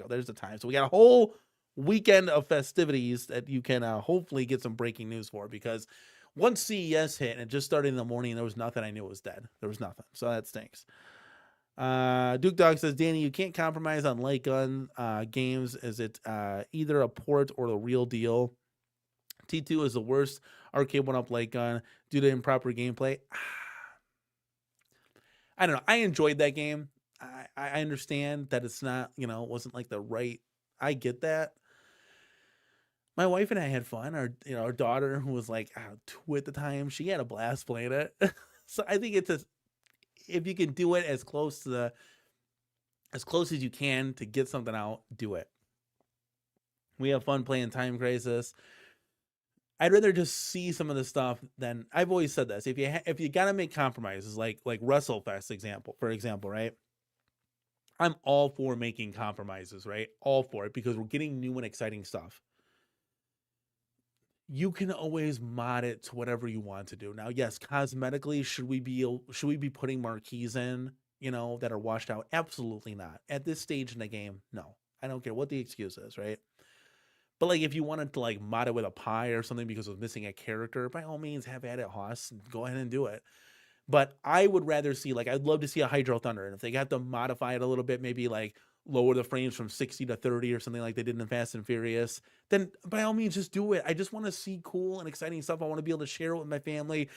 There's the time. So we got a whole weekend of festivities that you can hopefully get some breaking news for, because once CES hit and it just started in the morning, there was nothing. I knew it was dead. There was nothing. So that stinks. Duke Dog says, Danny, you can't compromise on light gun games. Is it either a port or the real deal? T2 is the worst arcade one-up light gun due to improper gameplay. I don't know. I enjoyed that game. I understand that it's not, it wasn't like the right. I get that. My wife and I had fun. Our daughter, who was like 2 at the time, she had a blast playing it. So I think if you can do it as close as you can to get something out, do it. We have fun playing Time Crisis. I'd rather just see some of the stuff than, I've always said this. If you gotta make compromises, like WrestleFest for example, right? I'm all for making compromises, right? All for it, because we're getting new and exciting stuff. You can always mod it to whatever you want to do. Now, yes, cosmetically, should we be putting marquees in, that are washed out? Absolutely not. At this stage in the game, no. I don't care what the excuse is, right? But like, if you wanted to like mod it with a pie or something because it was missing a character, by all means, have at it, Hoss. Go ahead and do it. But I would rather see, like, I'd love to see a Hydro Thunder. And if they got to modify it a little bit, maybe like lower the frames from 60 to 30 or something like they did in Fast and Furious, then by all means, just do it. I just want to see cool and exciting stuff. I want to be able to share it with my family,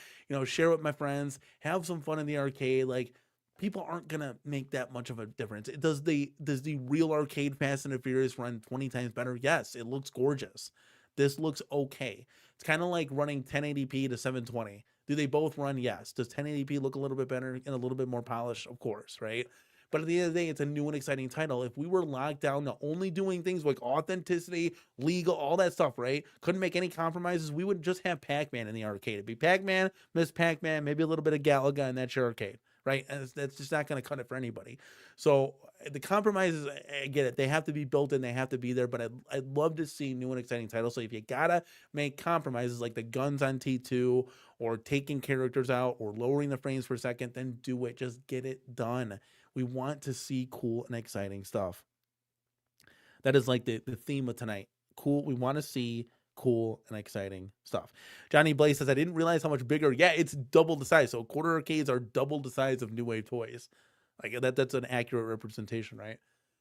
share it with my friends, have some fun in the arcade. Like, people aren't going to make that much of a difference. Does the real arcade Fast and Furious run 20 times better? Yes, it looks gorgeous. This looks okay. It's kind of like running 1080p to 720. Do they both run? Yes. Does 1080p look a little bit better and a little bit more polished? Of course, right? But at the end of the day, it's a new and exciting title. If we were locked down to only doing things like authenticity, legal, all that stuff, right? Couldn't make any compromises, we would just have Pac-Man in the arcade. It'd be Pac-Man, Miss Pac-Man, maybe a little bit of Galaga, and that's your arcade, right? And that's just not going to cut it for anybody. So the compromises, I get it. They have to be built in. They have to be there. But I'd love to see new and exciting titles. So if you got to make compromises like the guns on T2 or taking characters out or lowering the frames per second, then do it. Just get it done. We want to see cool and exciting stuff. That is like the theme of tonight. Cool. We want to see cool and exciting stuff. Johnny Blaze says, I didn't realize how much bigger. Yeah, it's double the size. So quarter arcades are double the size of New Wave toys. Like that's an accurate representation, right?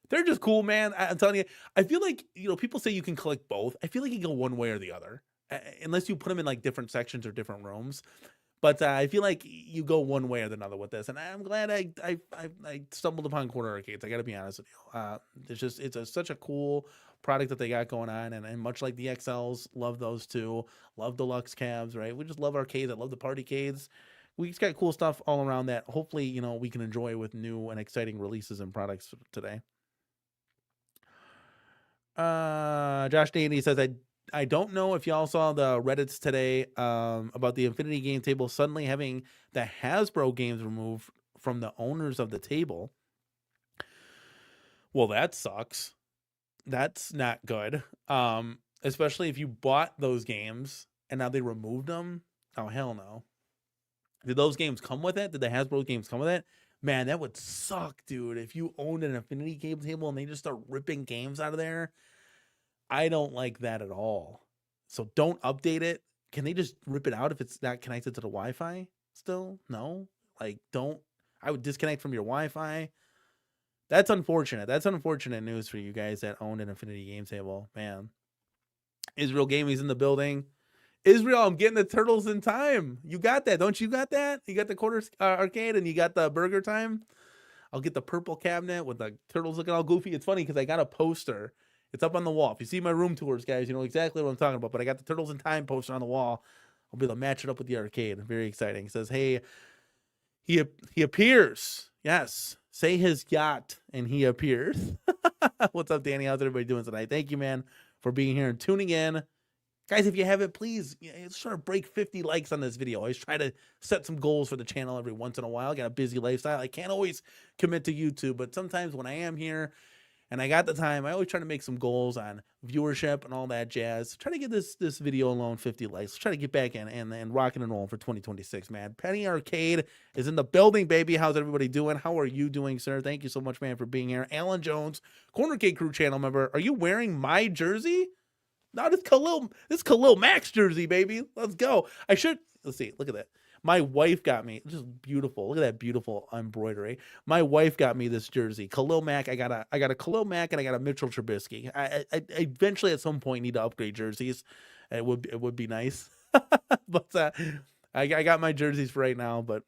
They're just cool, man. I'm telling you, I feel like, people say you can collect both. I feel like you go one way or the other, unless you put them in like different sections or different rooms. But I feel like you go one way or another with this, and I'm glad I stumbled upon quarter arcades. I got to be honest with you. It's such a cool product that they got going on, and much like the XLs, love those too. Love deluxe cabs, right? We just love arcades. I love the partycades. We just got cool stuff all around that. Hopefully, we can enjoy with new and exciting releases and products today. Josh Danny says, I don't know if y'all saw the Reddits today about the Infinity game table suddenly having the Hasbro games removed from the owners of the table. Well, that sucks. That's not good. Especially if you bought those games and now they removed them. Oh, hell no. Did those games come with it? Did the Hasbro games come with it? Man, that would suck, dude. If you owned an Infinity game table and they just start ripping games out of there, I don't like that at all. So don't update it. Can they just rip it out if it's not connected to the Wi-Fi still? No? I would disconnect from your Wi-Fi. That's unfortunate. That's unfortunate news for you guys that owned an Infinity game table. Man. Israel Gaming's in the building. Israel, I'm getting the Turtles in Time. You got that, don't you? Got that? You got the quarter arcade and you got the Burger Time? I'll get the purple cabinet with the turtles looking all goofy. It's funny because I got a poster. It's up on the wall. If you see my room tours, guys, you know exactly what I'm talking about. But I got the Turtles in Time poster on the wall. I'll be able to match it up with the arcade. Very exciting. It says, hey, he appears. Yes. Say his yacht, and he appears. What's up, Danny? How's everybody doing tonight? Thank you, man, for being here and tuning in. Guys, if you haven't, please sort of break 50 likes on this video. I always try to set some goals for the channel every once in a while. I got a busy lifestyle. I can't always commit to YouTube, but sometimes when I am here and I got the time, I always try to make some goals on viewership and all that jazz. Try to get this video alone 50 likes. Let's try to get back in and rocking and rolling for 2026, man. Penny Arcade is in the building, baby. How's everybody doing? How are you doing, sir? Thank you so much, man, for being here. Alan Jones, CornerCade Crew channel member. Are you wearing my jersey? No, this Khalil Max jersey, baby. Let's go. Let's see. Look at that. My wife got me. Just beautiful. Look at that beautiful embroidery. My wife got me this jersey. Khalil Mack. I got a Khalil Mack and I got a Mitchell Trubisky. I eventually at some point need to upgrade jerseys. It would be nice. But I got my jerseys for right now, but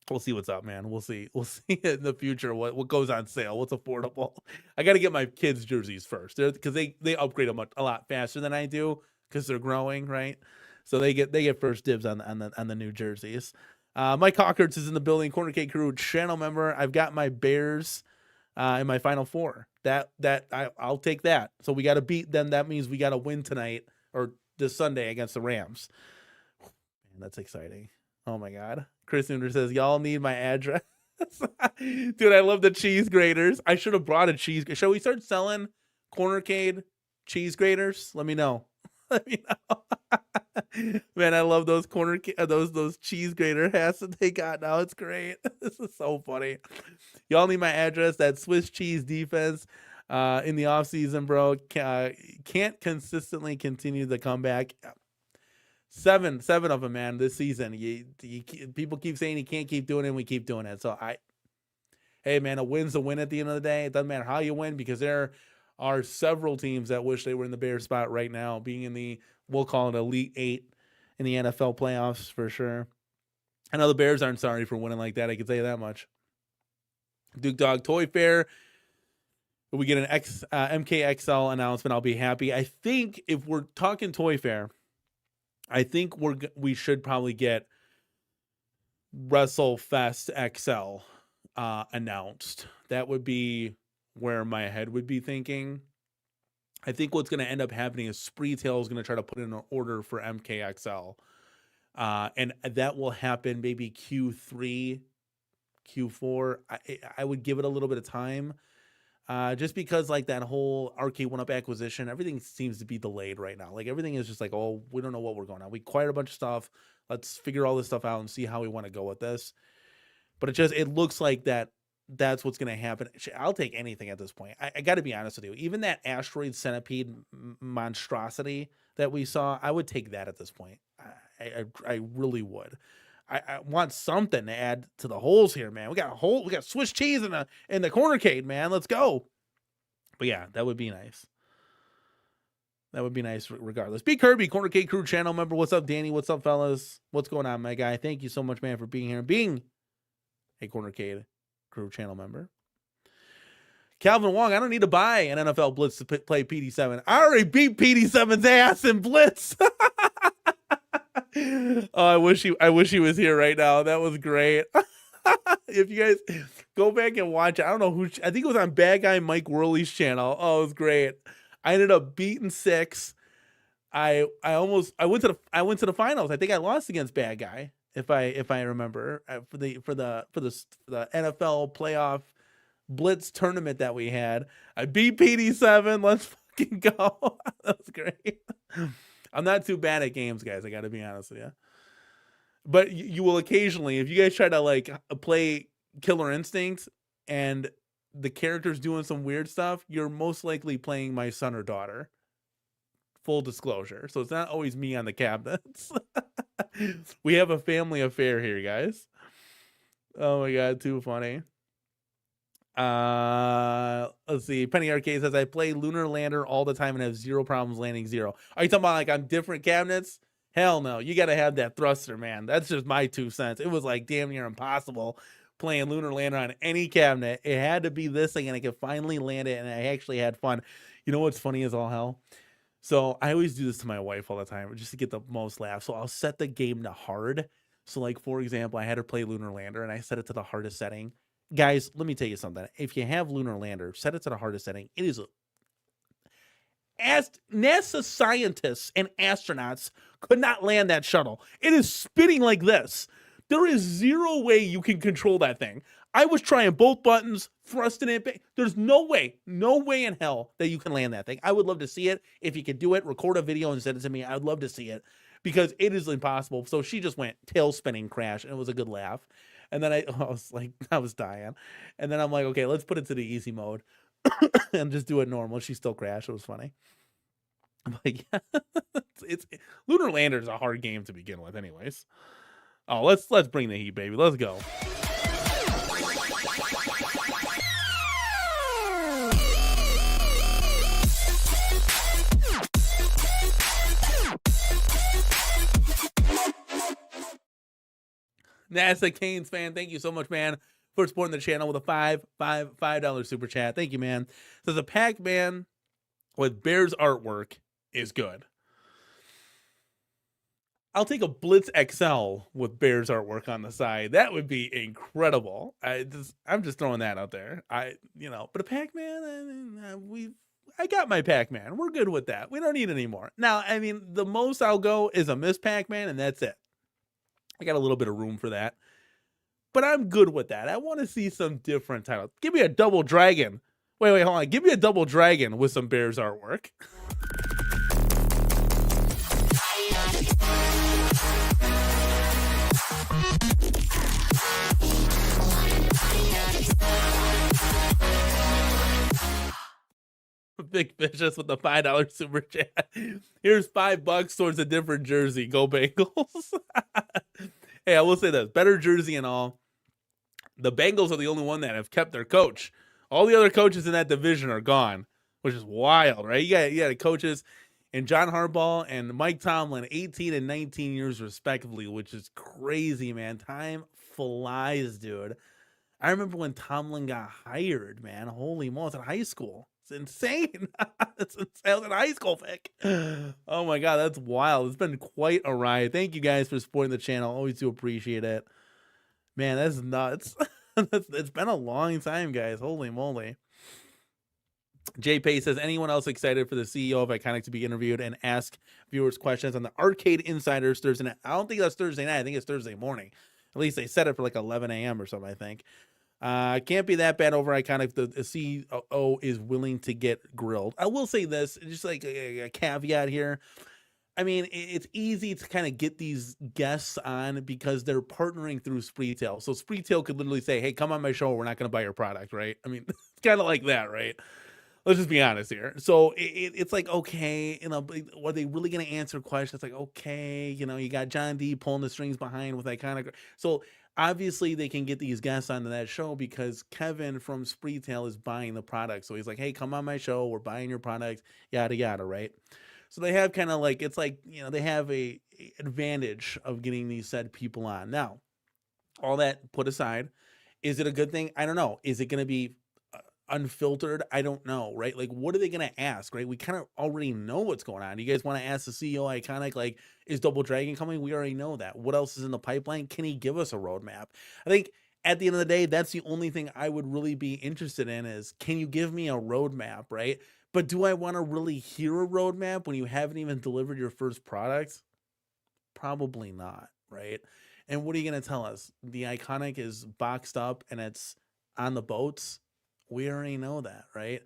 we'll see what's up, man. We'll see in the future what goes on sale, what's affordable. I got to get my kids' jerseys first, because they upgrade them a lot faster than I do because they're growing, right? So they get first dibs on the new jerseys. Mike Hawkins is in the building. CornerCade Crew channel member. I've got my Bears in my Final Four. I'll take that. So we got to beat them. That means we got to win tonight or this Sunday against the Rams. Man, that's exciting. Oh my God. Chris Nooner says, y'all need my address. Dude, I love the cheese graters. I should have brought a cheese. Shall we start selling CornerCade cheese graters? Let me know. Let me know. Man, I love those those cheese grater hats that they got now. It's great. This is so funny. Y'all need my address. That Swiss cheese defense in the offseason, bro. Can't consistently continue the comeback. Seven of them, man, this season. People keep saying he can't keep doing it, and we keep doing it. So hey, man, a win's a win at the end of the day. It doesn't matter how you win, because there are several teams that wish they were in the Bears spot right now, being in the, we'll call it Elite 8 in the NFL playoffs for sure. I know the Bears aren't sorry for winning like that. I can tell you that much. Duke Dog Toy Fair. If we get an MKXL announcement, I'll be happy. I think if we're talking Toy Fair, I think we should probably get WrestleFest XL announced. That would be where my head would be thinking. I think what's going to end up happening is Spreetail is going to try to put in an order for MKXL. And that will happen maybe Q3, Q4. I would give it a little bit of time. Just because like that whole Arcade 1-Up acquisition, everything seems to be delayed right now. Like everything is just like, oh, we don't know what we're going on. We acquired a bunch of stuff. Let's figure all this stuff out and see how we want to go with this. But it looks like that that's what's going to happen. I'll take anything at this point. I got to be honest with you. Even that asteroid centipede monstrosity that we saw, I would take that at this point. I really would. I want something to add to the holes here, man. We got Swiss cheese in the CornerCade, man. Let's go. But yeah, that would be nice. That would be nice regardless. B Kirby, CornerCade crew channel member. What's up, Danny? What's up, fellas? What's going on, my guy? Thank you so much, man, for being here and being a CornerCade crew channel member. Calvin Wong, I don't need to buy an NFL Blitz to play PD7. I already beat PD7's ass in Blitz. Oh, I wish he was here right now. That was great. If you guys go back and watch it, I don't know who. I think it was on Bad Guy Mike Worley's channel. Oh, it was great. I ended up beating 6. I went to the finals. I think I lost against Bad Guy, if I remember, for the NFL playoff Blitz tournament that we had. I beat PD7. Let's fucking go. That was great. I'm not too bad at games, guys. I got to be honest with you. But you will occasionally, if you guys try to like play Killer Instinct and the character's doing some weird stuff, you're most likely playing my son or daughter. Full disclosure. So it's not always me on the cabinets. We have a family affair here, guys. Oh my God, too funny. Let's see. Penny Arcade says, I play Lunar Lander all the time and have 0 problems landing 0. Are you talking about like on different cabinets? Hell no. You got to have that thruster, man. That's just my 2 cents. It was like damn near impossible playing Lunar Lander on any cabinet. It had to be this thing, and I could finally land it, and I actually had fun. You know what's funny as all hell? So I always do this to my wife all the time just to get the most laughs. So I'll set the game to hard. So like, for example, I had her play Lunar Lander, and I set it to the hardest setting. Guys, let me tell you something. If you have Lunar Lander, set it to the hardest setting. It is as NASA scientists and astronauts could not land that shuttle. It is spinning like this. There is 0 way you can control that thing. I was trying both buttons, thrusting it. There's no way in hell that you can land that thing. I would love to see it. If you could do it, record a video and send it to me. I'd love to see it because it is impossible. So she just went tail spinning crash, and it was a good laugh. And then I was dying. And then I'm like, okay, let's put it to the easy mode and just do it normal. She still crashed. It was funny. I'm like, yeah, it's Lunar Lander is a hard game to begin with anyways. Oh, let's bring the heat, baby. Let's go. NASA Canes fan, thank you so much, man, for supporting the channel with a $5 super chat. Thank you, man. So the Pac-Man with Bears artwork is good. I'll take a Blitz XL with Bears artwork on the side. That would be incredible. I'm just throwing that out there. But a Pac-Man, I got my Pac-Man. We're good with that. We don't need any more. Now, I mean, the most I'll go is a Miss Pac-Man, and that's it. I got a little bit of room for that. But I'm good with that. I want to see some different titles. Give me a double dragon. Wait, hold on. Give me a double dragon with some Bears artwork. Big Vicious with the $5 super chat. Here's $5 towards a different jersey. Go Bengals. Hey, I will say this. Better jersey and all. The Bengals are the only one that have kept their coach. All the other coaches in that division are gone, which is wild, right? You got the coaches and John Harbaugh and Mike Tomlin, 18 and 19 years respectively, which is crazy, man. Time flies, dude. I remember when Tomlin got hired, man. Holy moly, in high school. It's insane. It's insane. In high school pick. Oh my God, that's wild. It's been quite a ride. Thank you guys for supporting the channel. Always do appreciate it. Man, that's nuts. It's been a long time, guys. Holy moly. Jay Pay says, anyone else excited for the CEO of Iconic to be interviewed and ask viewers questions on the Arcade Insiders Thursday night? I don't think that's Thursday night. I think it's Thursday morning. At least they set it for like 11 a.m. or something, I think. Can't be that bad over Iconic. The CEO is willing to get grilled. I will say this, just like a caveat here. I mean, it's easy to kind of get these guests on because they're partnering through Spreetail. So Spreetail could literally say, hey, come on my show. We're not going to buy your product, right? I mean, it's kind of like that, right? Let's just be honest here. So it's like, okay, are they really going to answer questions? Like, okay, you got John D pulling the strings behind with Iconic. So obviously they can get these guests onto that show because Kevin from Spreetail is buying the product. So he's like, hey, come on my show. We're buying your product, yada, yada, right? So they have kind of like, it's like, they have a advantage of getting these said people on. Now, all that put aside, is it a good thing? I don't know. Is it going to be unfiltered? I don't know, right? Like, what are they going to ask, right? We kind of already know what's going on. Do you guys want to ask the CEO Iconic, like, is Double Dragon coming? We already know that. What else is in the pipeline? Can he give us a roadmap? I think at the end of the day, that's the only thing I would really be interested in is, can you give me a roadmap, right? But do I want to really hear a roadmap when you haven't even delivered your first product? Probably not, right? And what are you going to tell us? The Iconic is boxed up and it's on the boats? We already know that, right?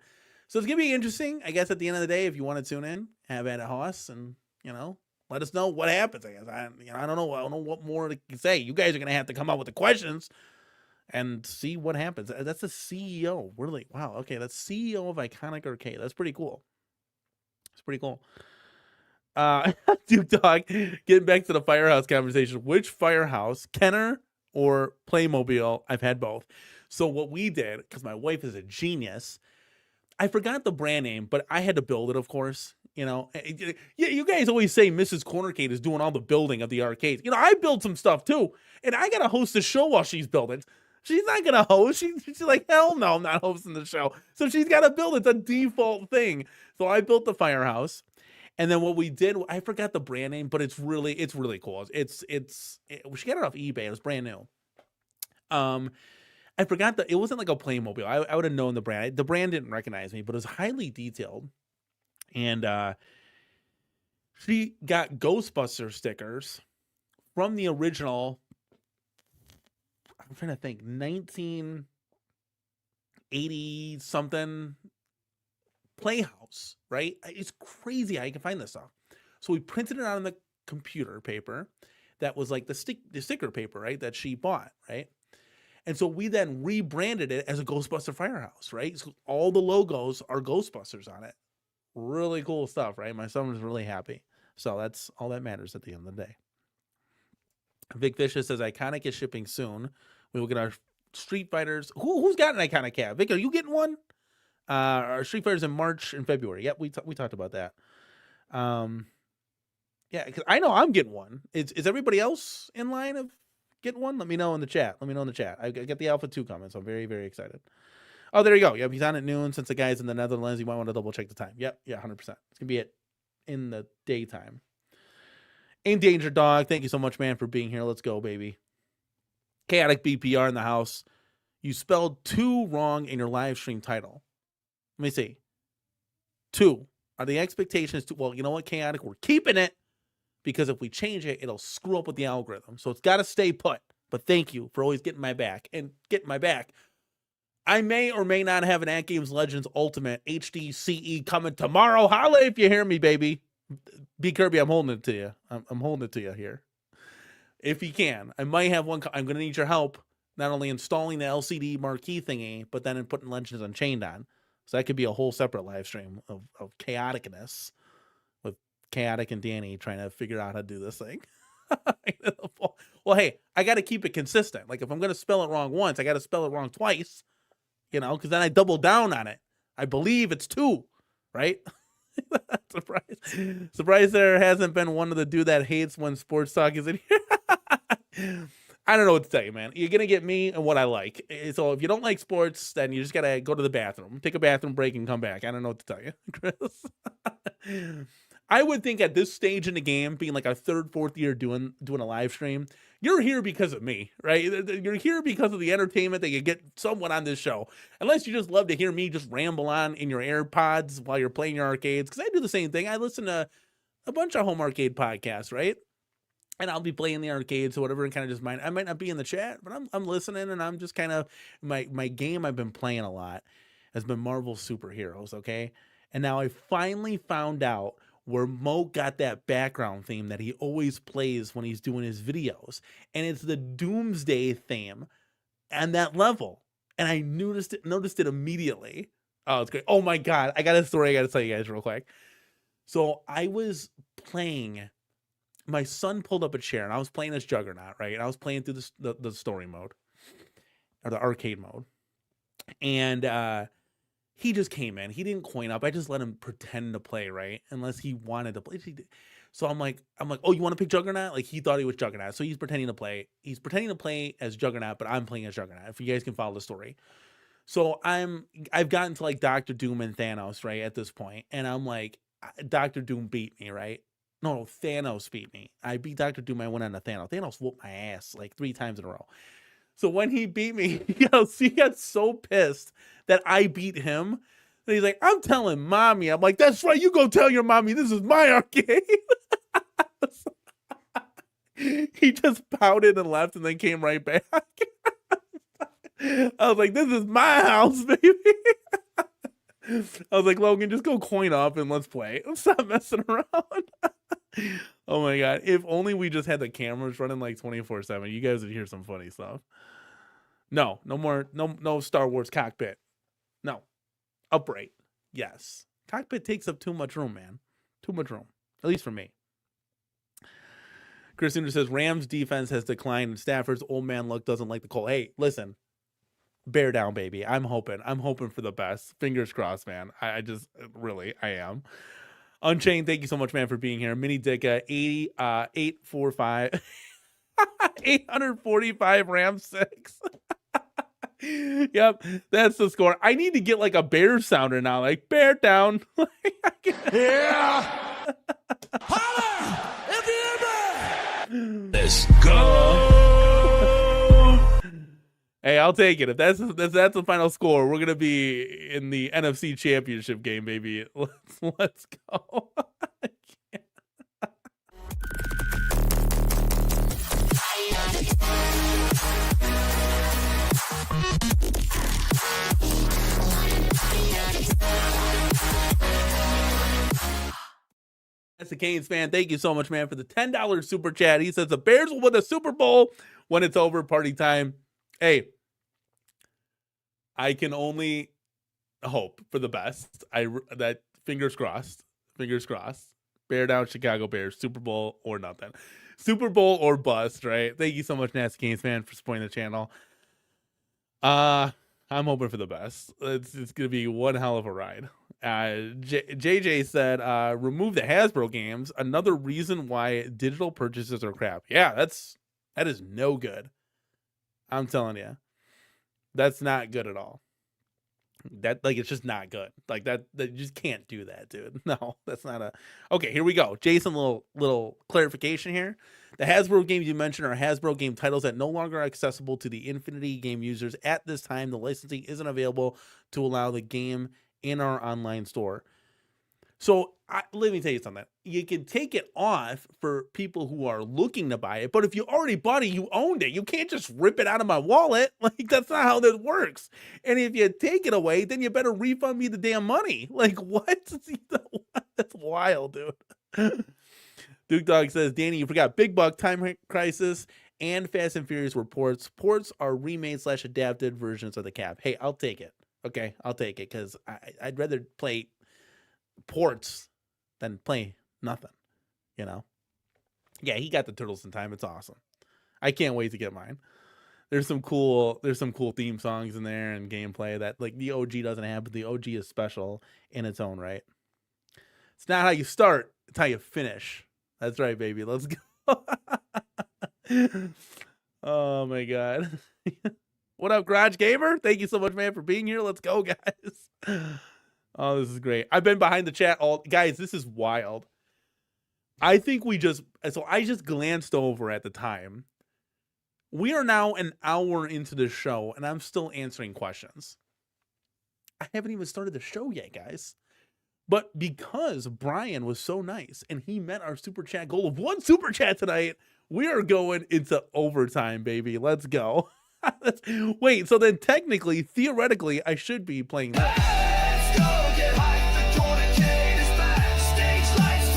So it's going to be interesting, I guess, at the end of the day. If you want to tune in, have at it, Hoss, and, let us know what happens, I guess. I don't know. I don't know what more to say. You guys are going to have to come up with the questions and see what happens. That's the CEO. Really? Wow. Okay. That's CEO of Iconic Arcade. That's pretty cool. It's pretty cool. Duke Dog, getting back to the Firehouse conversation. Which Firehouse, Kenner or Playmobil? I've had both. So what we did, because my wife is a genius, I forgot the brand name, but I had to build it, of course. Yeah, you guys always say Mrs. CornerCade is doing all the building of the arcades. I build some stuff too, and I gotta host a show while she's building. She's not gonna host. She's like, hell no, I'm not hosting the show. So she's gotta build. It's a default thing. So I built the Firehouse. And then what we did, I forgot the brand name, but it's really cool. She got it off eBay. It was brand new. I forgot that it wasn't like a Playmobil. I would have known the brand. The brand didn't recognize me, but it was highly detailed. And she got Ghostbuster stickers from the original. I'm trying to think, 1980 something Playhouse, right? It's crazy how you can find this stuff. So we printed it out on the computer paper that was like the sticker paper, right? That she bought, right? And so we then rebranded it as a Ghostbuster Firehouse, right? So all the logos are Ghostbusters on it. Really cool stuff, right? My son was really happy. So that's all that matters at the end of the day. Vic Vicious says Iconic is shipping soon. We will get our Street Fighters. Who's got an Iconic cat? Vic, are you getting one? Our Street Fighters in March and February. Yep, we talked about that. Yeah, because I know I'm getting one. Is everybody else in line of getting one? Let me know in the chat. I got the Alpha 2 coming, so I'm very, very excited. Oh, there you go. Yep, he's on at noon. Since the guy's in the Netherlands, you might want to double check the time. Yep, yeah, 100%. It's gonna be in the daytime. Endangered Dog, thank you so much, man, for being here. Let's go, baby. Chaotic BPR in the house. You spelled 2 wrong in your live stream title. Let me see. 2. Are the expectations to, well, you know what, Chaotic? We're keeping it because if we change it, it'll screw up with the algorithm. So it's got to stay put. But thank you for always getting my back. And getting my back. I may or may not have an At Games Legends Ultimate HD CE coming tomorrow. Holla if you hear me, baby. B Kirby, I'm holding it to you. I'm holding it to you here. If you can. I might have one. I'm going to need your help. Not only installing the LCD marquee thingy, but then in putting Legends Unchained on. So that could be a whole separate live stream of chaoticness with Chaotic and Danny trying to figure out how to do this thing. Well, hey, I got to keep it consistent. Like if I'm going to spell it wrong once, I got to spell it wrong twice, because then I double down on it. I believe it's 2, right? Surprise there hasn't been one of the dude that hates when sports talk is in here. I don't know what to tell you, man. You're going to get me and what I like. So if you don't like sports, then you just got to go to the bathroom, take a bathroom break and come back. I don't know what to tell you, Chris. I would think at this stage in the game, being like a 3rd, 4th year doing a live stream, you're here because of me, right? You're here because of the entertainment that you get somewhat on this show. Unless you just love to hear me just ramble on in your AirPods while you're playing your arcades. Because I do the same thing. I listen to a bunch of home arcade podcasts, right? And I'll be playing the arcades or whatever and kind of just I might not be in the chat, but I'm listening and I'm just kind of, my game I've been playing a lot has been Marvel Superheroes, okay? And now I finally found out where Mo got that background theme that he always plays when he's doing his videos. And it's the Doomsday theme and that level. And I noticed it immediately. Oh, it's great. Oh my God. I got a story I got to tell you guys real quick. So I was playing, my son pulled up a chair and I was playing this Juggernaut, right? And I was playing through the story mode or the arcade mode. And he just came in. He didn't coin up. I just let him pretend to play, right? Unless he wanted to play. So I'm like, oh, you want to pick Juggernaut? Like, he thought he was Juggernaut. So he's pretending to play. He's pretending to play as Juggernaut, but I'm playing as Juggernaut, if you guys can follow the story. So I've gotten to like Dr. Doom and Thanos, right, at this point. And I'm like, Dr. Doom beat me, right? No, Thanos beat me. I beat Dr. Doom. I went on to Thanos. Thanos whooped my ass like 3 times in a row. So when he beat me, he got so pissed that I beat him. And he's like, I'm telling mommy. I'm like, that's right. You go tell your mommy this is my arcade. He just pouted and left and then came right back. I was like, this is my house, baby. I was like, Logan, just go coin up and let's play. Stop messing around. Oh my God. If only we just had the cameras running like 24/7. You guys would hear some funny stuff. No more, no Star Wars cockpit. No. Upright. Yes. Cockpit takes up too much room, man. Too much room. At least for me. Chris Sooner says, Rams defense has declined and Stafford's old man look doesn't like the call. Hey, listen. Bear down, baby. I'm hoping for the best. Fingers crossed, man. I just really, I am. Unchained, thank you so much, man, for being here. Mini Dicka, 845 845 Ram 6. Yep, that's the score. I need to get like a bear sounder now, like bear down. Yeah. Holler if you hear me. Let's go. Hey, I'll take it. If that's the final score, we're gonna be in the NFC Championship game, baby. Let's go. That's the Canes fan. Thank you so much, man, for the $10 super chat. He says the Bears will win the Super Bowl when it's over. Party time. Hey, I can only hope for the best. That fingers crossed. Fingers crossed. Bear down, Chicago Bears. Super Bowl or nothing. Super Bowl or bust, right? Thank you so much, Nasty Canes fan, for supporting the channel. I'm hoping for the best. It's gonna be one hell of a ride. JJ said, remove the Hasbro games. Another reason why digital purchases are crap. Yeah, that is no good. I'm telling you, that's not good at all. That, like, it's just not good. Like that you just can't do that, dude. No, that's not a. Okay, here we go. Jason, little clarification here. The Hasbro games you mentioned are Hasbro game titles that no longer are accessible to the Infinity game users at this time. The licensing isn't available to allow the game in our online store. So let me tell you something. You can take it off for people who are looking to buy it, but if you already bought it, you owned it. You can't just rip it out of my wallet. Like, that's not how this works. And if you take it away, then you better refund me the damn money. Like, what? That's wild, dude. Duke Dog says, Danny, you forgot Big Buck, Time Crisis, and Fast and Furious were ports. Ports are remade/adapted versions of the cap. Hey, I'll take it. Okay, I'll take it, because I'd rather play ports than play nothing, you know? Yeah, he got the Turtles in Time. It's awesome. I can't wait to get mine. There's some cool theme songs in there and gameplay that, like, the OG doesn't have, but the OG is special in its own right. It's not how you start, it's how you finish. That's right, baby. Let's go. Oh my God. What up, Garage Gamer? Thank you so much, man, for being here. Let's go, guys. Oh, this is great. I've been behind the chat guys, this is wild. I think I just glanced over at the time. We are now an hour into the show, and I'm still answering questions. I haven't even started the show yet, guys. But because Brian was so nice and he met our super chat goal of 1 super chat tonight, we are going into overtime, baby. Let's go. Wait, so then technically, theoretically, I should be playing that. Let's go, get hyped, the CornerCade is back. Stage lights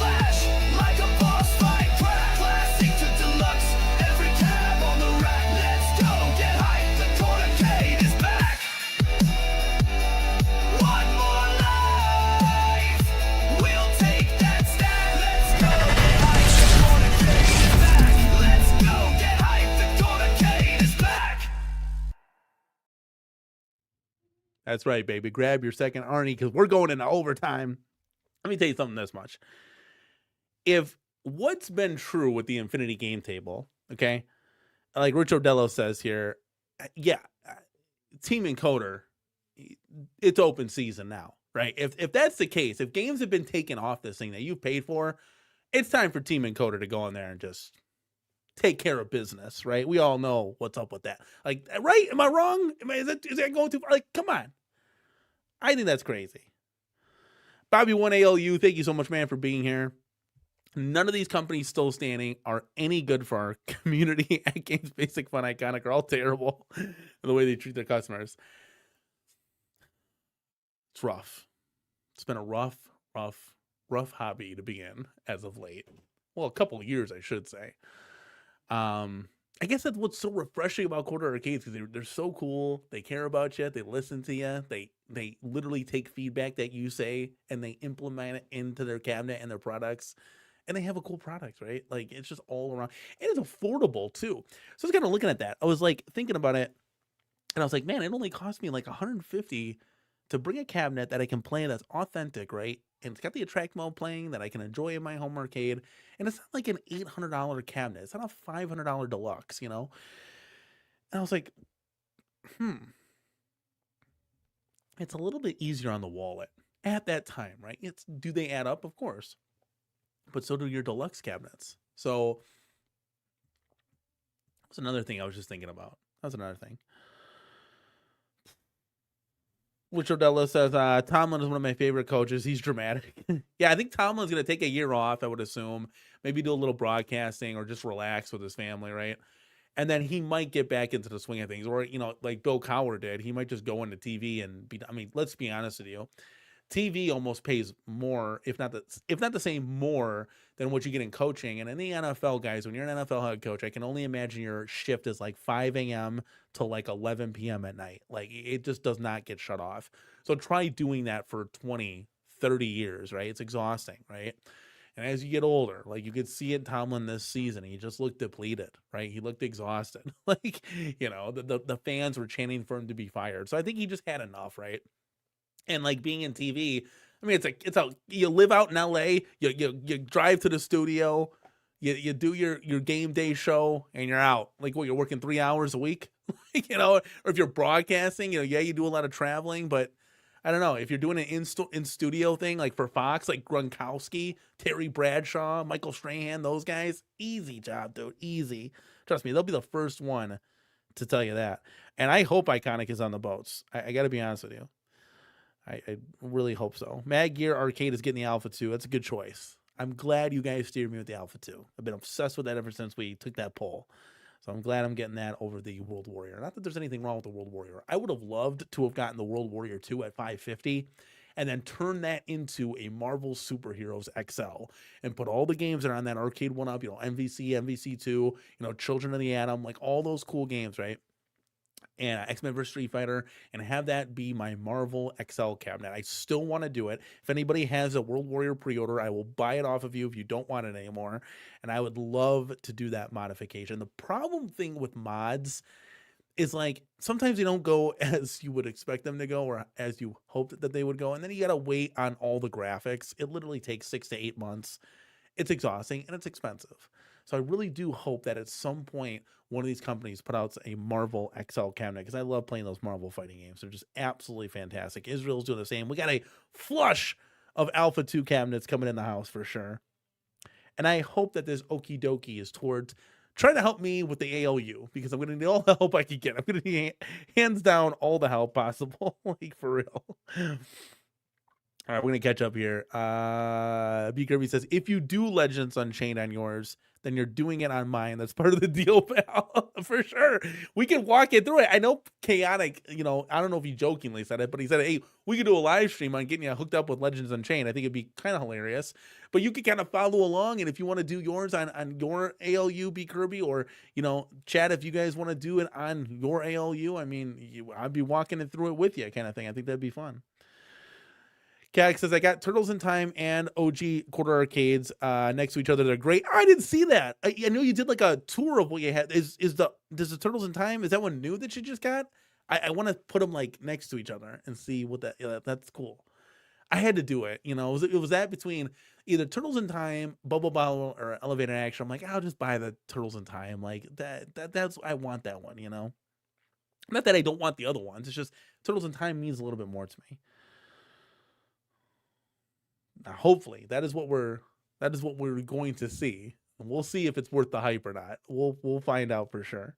That's right, baby. Grab your second Arnie because we're going into overtime. Let me tell you something this much. If what's been true with the Infinity game table, okay, like Rich Odello says here, yeah, Team Encoder, it's open season now, right? If that's the case, if games have been taken off this thing that you've paid for, it's time for Team Encoder to go in there and just take care of business, right? We all know what's up with that. Like, right? Am I wrong? Is that going too far? Like, come on. I think that's crazy. Bobby1ALU, thank you so much, man, for being here. None of these companies still standing are any good for our community. At Games Basic Fun Iconic are all terrible in the way they treat their customers. It's rough. It's been a rough hobby to begin as of late. Well, a couple of years, I should say. I guess that's what's so refreshing about Corner Arcades, because they're so cool. They care about you. They listen to you. They literally take feedback that you say and they implement it into their cabinet and their products. And they have a cool product, right? Like, it's just all around. And it's affordable, too. So I was kind of looking at that. I was, like, thinking about it. And I was like, man, it only cost me, like, $150 to bring a cabinet that I can play that's authentic, right? And it's got the attract mode playing that I can enjoy in my home arcade. And it's not like an $800 cabinet. It's not a $500 deluxe, you know? And I was like, it's a little bit easier on the wallet at that time, right? Do they add up? Of course. But so do your deluxe cabinets. So that's another thing I was just thinking about. That's another thing. Which Odella says, Tomlin is one of my favorite coaches. He's dramatic. Yeah, I think Tomlin's going to take a year off, I would assume. Maybe do a little broadcasting or just relax with his family, right? And then he might get back into the swing of things. Or, you know, like Bill Cowher did. He might just go into TV and be, I mean, let's be honest with you. TV almost pays more, if not the same, more than what you get in coaching. And in the NFL, guys, when you're an NFL head coach, I can only imagine your shift is like 5 a.m. to like 11 p.m. at night. Like, it just does not get shut off. So try doing that for 20, 30 years, right? It's exhausting, right? And as you get older, like you could see it Tomlin this season, he just looked depleted, right? He looked exhausted. Like, you know, the fans were chanting for him to be fired. So I think he just had enough, right? And like being in TV, I mean, you live out in LA, you drive to the studio, you do your game day show, and you're out. Like, what, you're working 3 hours a week, you know? Or if you're broadcasting, you know, yeah, you do a lot of traveling, but I don't know if you're doing an in studio thing like for Fox, like Gronkowski, Terry Bradshaw, Michael Strahan, those guys, easy job, dude, easy. Trust me, they'll be the first one to tell you that. And I hope Iconic is on the boats. I got to be honest with you. I really hope so. Mad Gear Arcade is getting the Alpha 2. That's a good choice. I'm glad you guys steered me with the Alpha 2. I've been obsessed with that ever since we took that poll. So I'm glad I'm getting that over the World Warrior. Not that there's anything wrong with the World Warrior. I would have loved to have gotten the World Warrior 2 at $550 and then turn that into a Marvel Superheroes XL and put all the games that are on that arcade one up, you know, MVC, MVC2, you know, Children of the Atom, like all those cool games, right? And X-Men vs. Street Fighter, and have that be my Marvel XL cabinet. I still want to do it. If anybody has a World Warrior pre-order, I will buy it off of you if you don't want it anymore. And I would love to do that modification. The problem thing with mods is, like, sometimes they don't go as you would expect them to go or as you hoped that they would go. And then you got to wait on all the graphics. It literally takes 6 to 8 months. It's exhausting and it's expensive. So I really do hope that at some point one of these companies put out a Marvel XL cabinet, because I love playing those Marvel fighting games. They're just absolutely fantastic. Israel's doing the same. We got a flush of Alpha 2 cabinets coming in the house for sure. And I hope that this okie dokie is towards trying to help me with the ALU, because I'm going to need all the help I can get. I'm going to need hands down all the help possible, like for real. All right, we're going to catch up here. B. Kirby says, if you do Legends Unchained on yours, then you're doing it on mine. That's part of the deal, pal. For sure. We can walk it through it. I know Chaotic, you know, I don't know if he jokingly said it, but he said, hey, we could do a live stream on getting you hooked up with Legends Unchained. I think it'd be kind of hilarious. But you could kind of follow along, and if you want to do yours on your ALU, B. Kirby, or, you know, Chad, if you guys want to do it on your ALU, I mean, I'd be walking it through it with you kind of thing. I think that'd be fun. Cat says, I got Turtles in Time and OG Quarter Arcades next to each other. They're great. Oh, I didn't see that. I know you did like a tour of what you had. Does the Turtles in Time, is that one new that you just got? I want to put them like next to each other and see what that's cool. I had to do it. You know, it was that between either Turtles in Time, Bubble Bobble, or Elevator Action. I'm like, I'll just buy the Turtles in Time. Like that's I want that one. You know, not that I don't want the other ones. It's just Turtles in Time means a little bit more to me. Now, hopefully, that is what we're going to see. And we'll see if it's worth the hype or not. We'll find out for sure.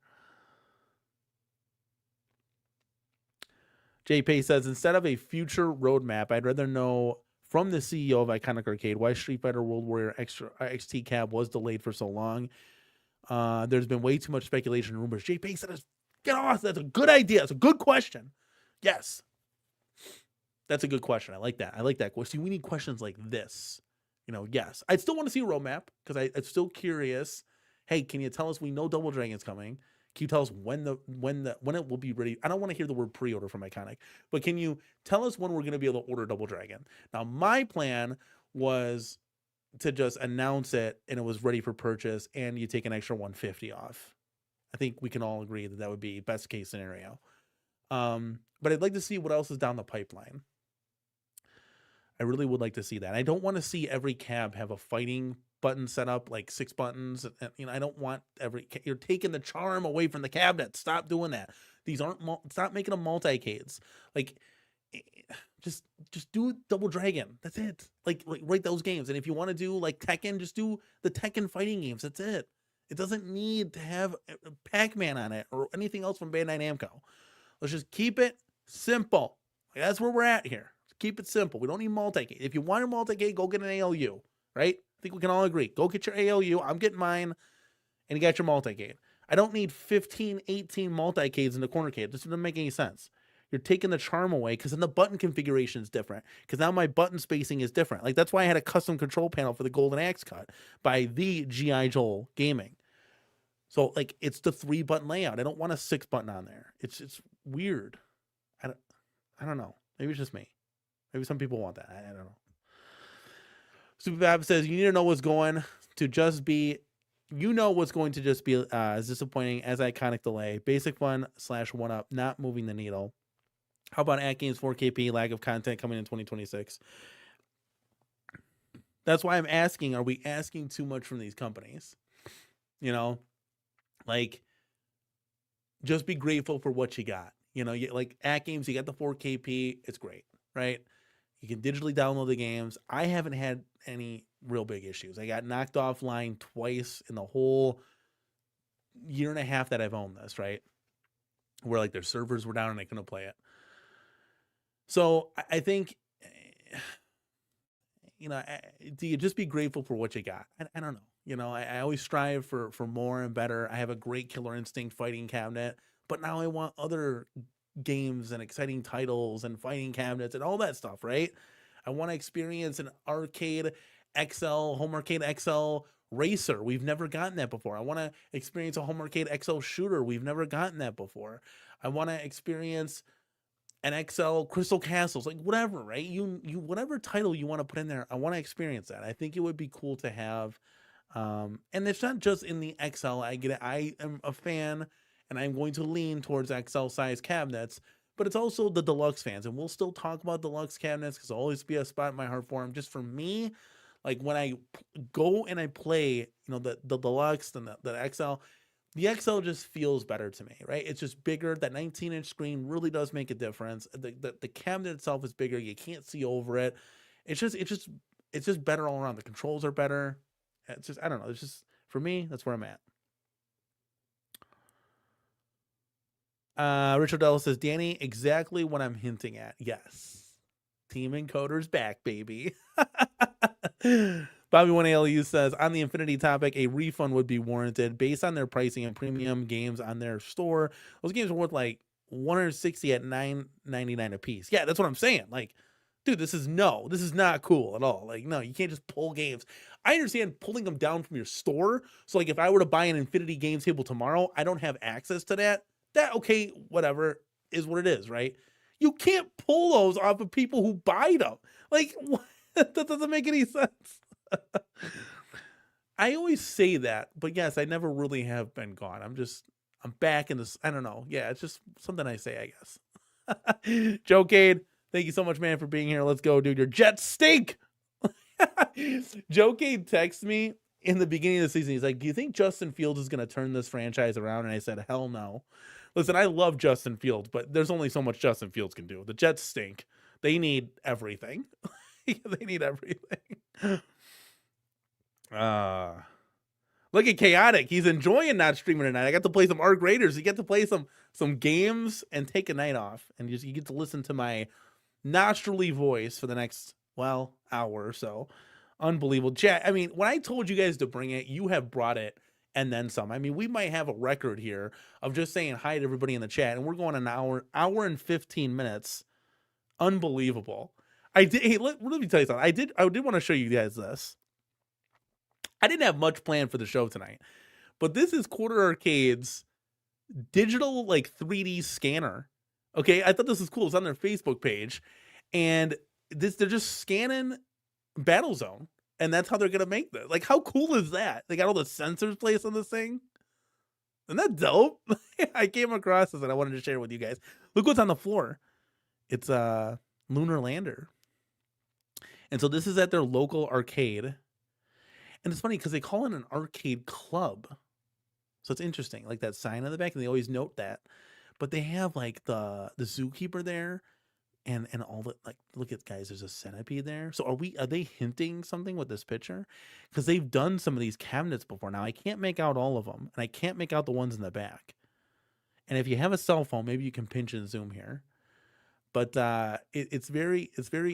JP says, instead of a future roadmap, I'd rather know from the CEO of Iconic Arcade why Street Fighter World Warrior XT Cab was delayed for so long. There's been way too much speculation and rumors. JP said, get off. That's a good idea. It's a good question. Yes. That's a good question. I like that. I like that. See, we need questions like this. You know, yes. I'd still want to see a roadmap because I'm still curious. Hey, can you tell us, we know Double Dragon's coming. Can you tell us when it will be ready? I don't want to hear the word pre-order from Iconic, but can you tell us when we're going to be able to order Double Dragon? Now, my plan was to just announce it and it was ready for purchase and you take an extra $150 off. I think we can all agree that would be best case scenario. But I'd like to see what else is down the pipeline. I really would like to see that. I don't want to see every cab have a fighting button set up, like 6 buttons. You know, I don't want you're taking the charm away from the cabinet. Stop doing that. These aren't, stop making them multi-cades. Like, just do Double Dragon. That's it. Like write those games. And if you want to do like Tekken, just do the Tekken fighting games. That's it. It doesn't need to have Pac-Man on it or anything else from Bandai Namco. Let's just keep it simple. Like, that's where we're at here. Keep it simple. We don't need multi-cade. If you want a multi-cade, go get an ALU, right? I think we can all agree. Go get your ALU. I'm getting mine, and you got your multi-cade. I don't need 15, 18 multi-cades in the CornerCade. This doesn't make any sense. You're taking the charm away because then the button configuration is different. Because now my button spacing is different. Like, that's why I had a custom control panel for the Golden Axe cut by the G.I. Joel Gaming. So, like, it's the 3-button layout. I don't want a 6-button on there. It's weird. I don't know. Maybe it's just me. Maybe some people want that. I don't know. Super Fab says, you need to know what's going to just be, what's going to just be as disappointing as Iconic delay. Basic fun / 1-up, not moving the needle. How about At Games 4KP, lack of content coming in 2026? That's why I'm asking, are we asking too much from these companies? You know, like, just be grateful for what you got. You know, like At Games, you got the 4KP, it's great, right? You can digitally download the games. I haven't had any real big issues. I got knocked offline twice in the whole year and a half that I've owned this, right? Where like their servers were down and I couldn't play it. So I think, you know, do you just be grateful for what you got? I don't know. You know, I always strive for more and better. I have a great Killer Instinct fighting cabinet, but now I want other games and exciting titles and fighting cabinets and all that stuff, right? I want to experience an arcade XL, home arcade XL racer. We've never gotten that before. I want to experience a home arcade XL shooter. We've never gotten that before. I want to experience an XL Crystal Castles, like whatever, right? You whatever title you want to put in there, I want to experience that. I think it would be cool to have. And it's not just in the XL. I get it. I am a fan and I'm going to lean towards XL size cabinets, but it's also the deluxe fans. And we'll still talk about deluxe cabinets because there'll always be a spot in my heart for them. Just for me, like when I go and I play, you know, the deluxe and the XL, the XL just feels better to me, right? It's just bigger. That 19-inch screen really does make a difference. The cabinet itself is bigger. You can't see over it. It's just better all around. The controls are better. It's just, I don't know. It's just, for me, that's where I'm at. Richard Dell says, Danny, exactly what I'm hinting at. Yes. Team Encoder's back, baby. Bobby 1ALU says, on the Infinity topic, a refund would be warranted based on their pricing and premium games on their store. Those games are worth like $160 at $9.99 a piece. Yeah, that's what I'm saying. Like, dude, this is not cool at all. Like, no, you can't just pull games. I understand pulling them down from your store. So like if I were to buy an Infinity Games table tomorrow, I don't have access to that. That, okay, whatever, is what it is, right? You can't pull those off of people who buy them. Like, what? That doesn't make any sense. I always say that, but yes, I never really have been gone. I'm back in this. I don't know. Yeah, it's just something I say, I guess. Joe Cade, thank you so much, man, for being here. Let's go, dude. Your Jets stink. Joe Cade texted me in the beginning of the season. He's like, do you think Justin Fields is going to turn this franchise around? And I said, hell no. Listen, I love Justin Fields, but there's only so much Justin Fields can do. The Jets stink. They need everything. They need everything. Look at Chaotic. He's enjoying not streaming tonight. I got to play some Arc Raiders. You get to play some games and take a night off. And you get to listen to my nostrily voice for the next, well, hour or so. Unbelievable. Chat, I mean, when I told you guys to bring it, you have brought it and then some. I mean, we might have a record here of just saying hi to everybody in the chat, and we're going an hour and 15 minutes. Unbelievable. I did. Hey, let me tell you something. I did want to show you guys this. I didn't have much planned for the show tonight, but this is CornerCade's digital like 3D scanner. Okay, I thought this was cool. It's on their Facebook page, and they're just scanning Battlezone. And that's how they're going to make this. Like, how cool is that? They got all the sensors placed on this thing. Isn't that dope? I came across this and I wanted to share it with you guys. Look what's on the floor. It's a lunar lander. And so this is at their local arcade. And it's funny because they call it an arcade club. So it's interesting. Like that sign on the back. And they always note that. But they have like the zookeeper there. And all the, like, look at, guys, there's a centipede there. So are they hinting something with this picture? Because they've done some of these cabinets before. Now I can't make out all of them, and I can't make out the ones in the back. And if you have a cell phone, maybe you can pinch and zoom here. But it's very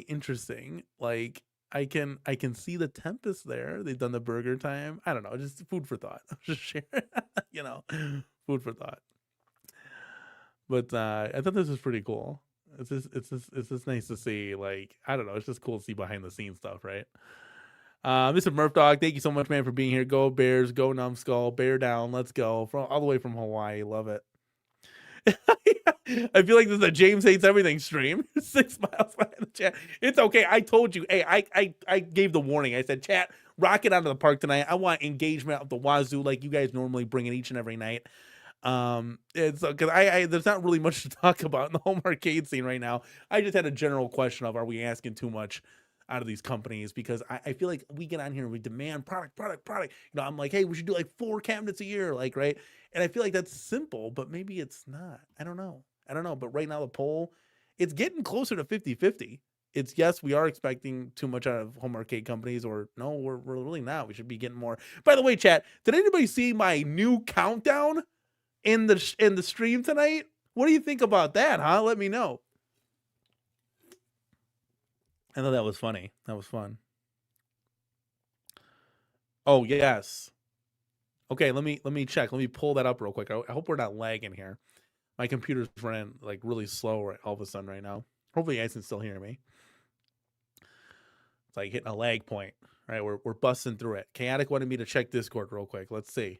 interesting. Like I can see the Tempest there. They've done the Burger Time. I don't know, just food for thought. I'm just sharing, food for thought. But I thought this was pretty cool. It's just nice to see, like, I don't know, it's just cool to see behind the scenes stuff, right? Mr. Murph Dog, thank you so much, man, for being here. Go Bears, go Numbskull, bear down, let's go. All the way from Hawaii, love it. I feel like this is a James Hates Everything stream. 6 miles behind the chat. It's okay. I told you. Hey, I gave the warning. I said, chat, rock it out of the park tonight. I want engagement out the wazoo like you guys normally bring it each and every night. It's because there's not really much to talk about in the home arcade scene right now. I just had a general question of, are we asking too much out of these companies? Because I feel like we get on here and we demand product. I'm like, hey, we should do like 4 cabinets a year, like, right? And I feel like that's simple, but maybe it's not. I don't know. But right now the poll, it's getting closer to 50-50. It's, yes, we are expecting too much out of home arcade companies, or no, we're really not. We should be getting more. By the way, chat, did anybody see my new countdown in the stream tonight? What do you think about that, huh? Let me know. I thought that was funny. That was fun. Oh, yes. Okay, let me check. Let me pull that up real quick. I hope we're not lagging here. My computer's running like really slow all of a sudden right now. Hopefully you guys can still hear me. It's like hitting a lag point. All right, we're busting through it. Chaotic wanted me to check Discord real quick. Let's see.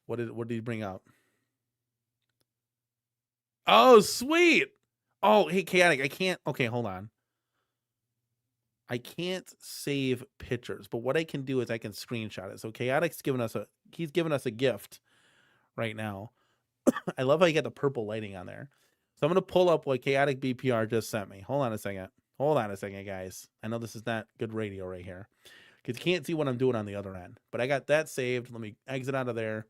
What did he bring up? Oh, sweet. Oh, hey, Chaotic, I can't. Okay, hold on. I can't save pictures, but what I can do is I can screenshot it. So Chaotic's giving us a gift right now. I love how you got the purple lighting on there. So I'm going to pull up what Chaotic BPR just sent me. Hold on a second, guys. I know this is not good radio right here because you can't see what I'm doing on the other end, but I got that saved. Let me exit out of there.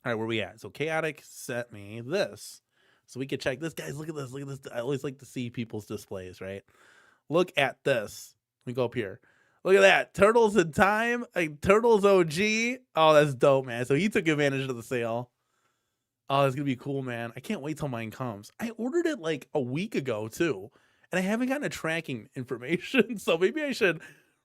All right, where we at? So Chaotic sent me this, so we could check this. Guys, look at this. I always like to see people's displays, right? Look at this. Let me go up here. Look at that. Turtles in Time, like Turtles OG. Oh, that's dope, man. So he took advantage of the sale. Oh, that's going to be cool, man. I can't wait till mine comes. I ordered it like a week ago, too, and I haven't gotten a tracking information, so maybe I should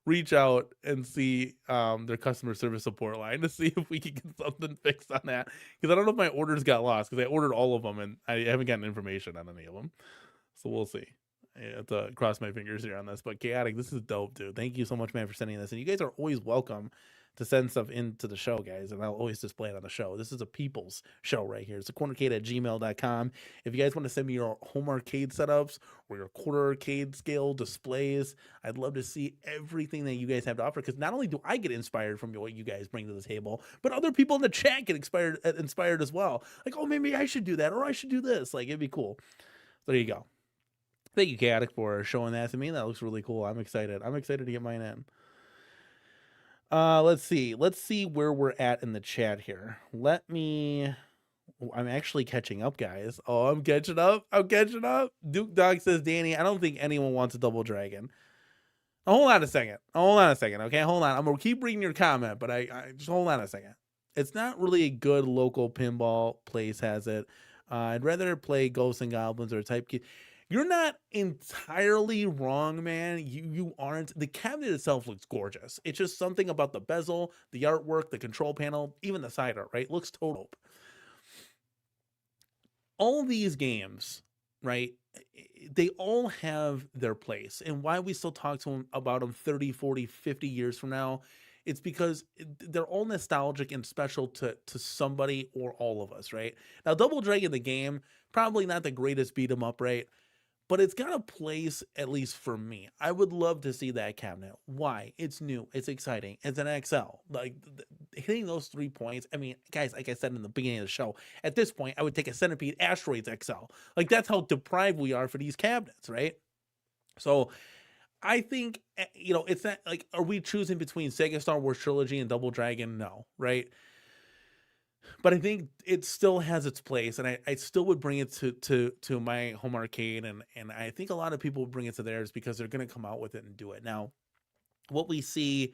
reach out and see their customer service support line to see if we can get something fixed on that, because I don't know if my orders got lost, because I ordered all of them and I haven't gotten information on any of them, so we'll see. I have to cross my fingers here on this. But Chaotic, this is dope, dude. Thank you so much, man, for sending this, and you guys are always welcome to send stuff into the show, guys, and I'll always display it on the show. This is a people's show right here. It's a cornercade@gmail.com. If you guys want to send me your home arcade setups or your quarter arcade scale displays, I'd love to see everything that you guys have to offer, because not only do I get inspired from what you guys bring to the table, but other people in the chat get inspired as well. Like, oh, maybe I should do that, or I should do this. Like, it'd be cool. So there you go. Thank you, Chaotic, for showing that to me. That looks really cool. I'm excited. I'm excited to get mine in. Let's see where we're at in the chat here. I'm actually catching up, guys. Oh, I'm catching up. Duke Dog says, Danny, I don't think anyone wants a double dragon. Hold on a second. Okay, hold on. I'm gonna keep reading your comment, but I just hold on a second. It's not really a good local pinball place, has it? I'd rather play Ghosts and Goblins or Type Key. You're not entirely wrong, man. You aren't. The cabinet itself looks gorgeous. It's just something about the bezel, the artwork, the control panel, even the side art, right? Looks total. All these games, right? They all have their place. And why we still talk to them about them 30, 40, 50 years from now, it's because they're all nostalgic and special to somebody or all of us, right? Now, Double Dragon, the game, probably not the greatest beat 'em up, right? But it's got a place, at least for me. I would love to see that cabinet. Why? It's new. It's exciting. It's an XL. Like, hitting those 3 points. I mean, guys, like I said in the beginning of the show, at this point, I would take a Centipede Asteroids XL. Like, that's how deprived we are for these cabinets, right? So I think, it's not like, are we choosing between Sega Star Wars Trilogy and Double Dragon? No, right? But I think it still has its place, and I still would bring it to my home arcade, and I think a lot of people would bring it to theirs because they're going to come out with it and do it. Now, what we see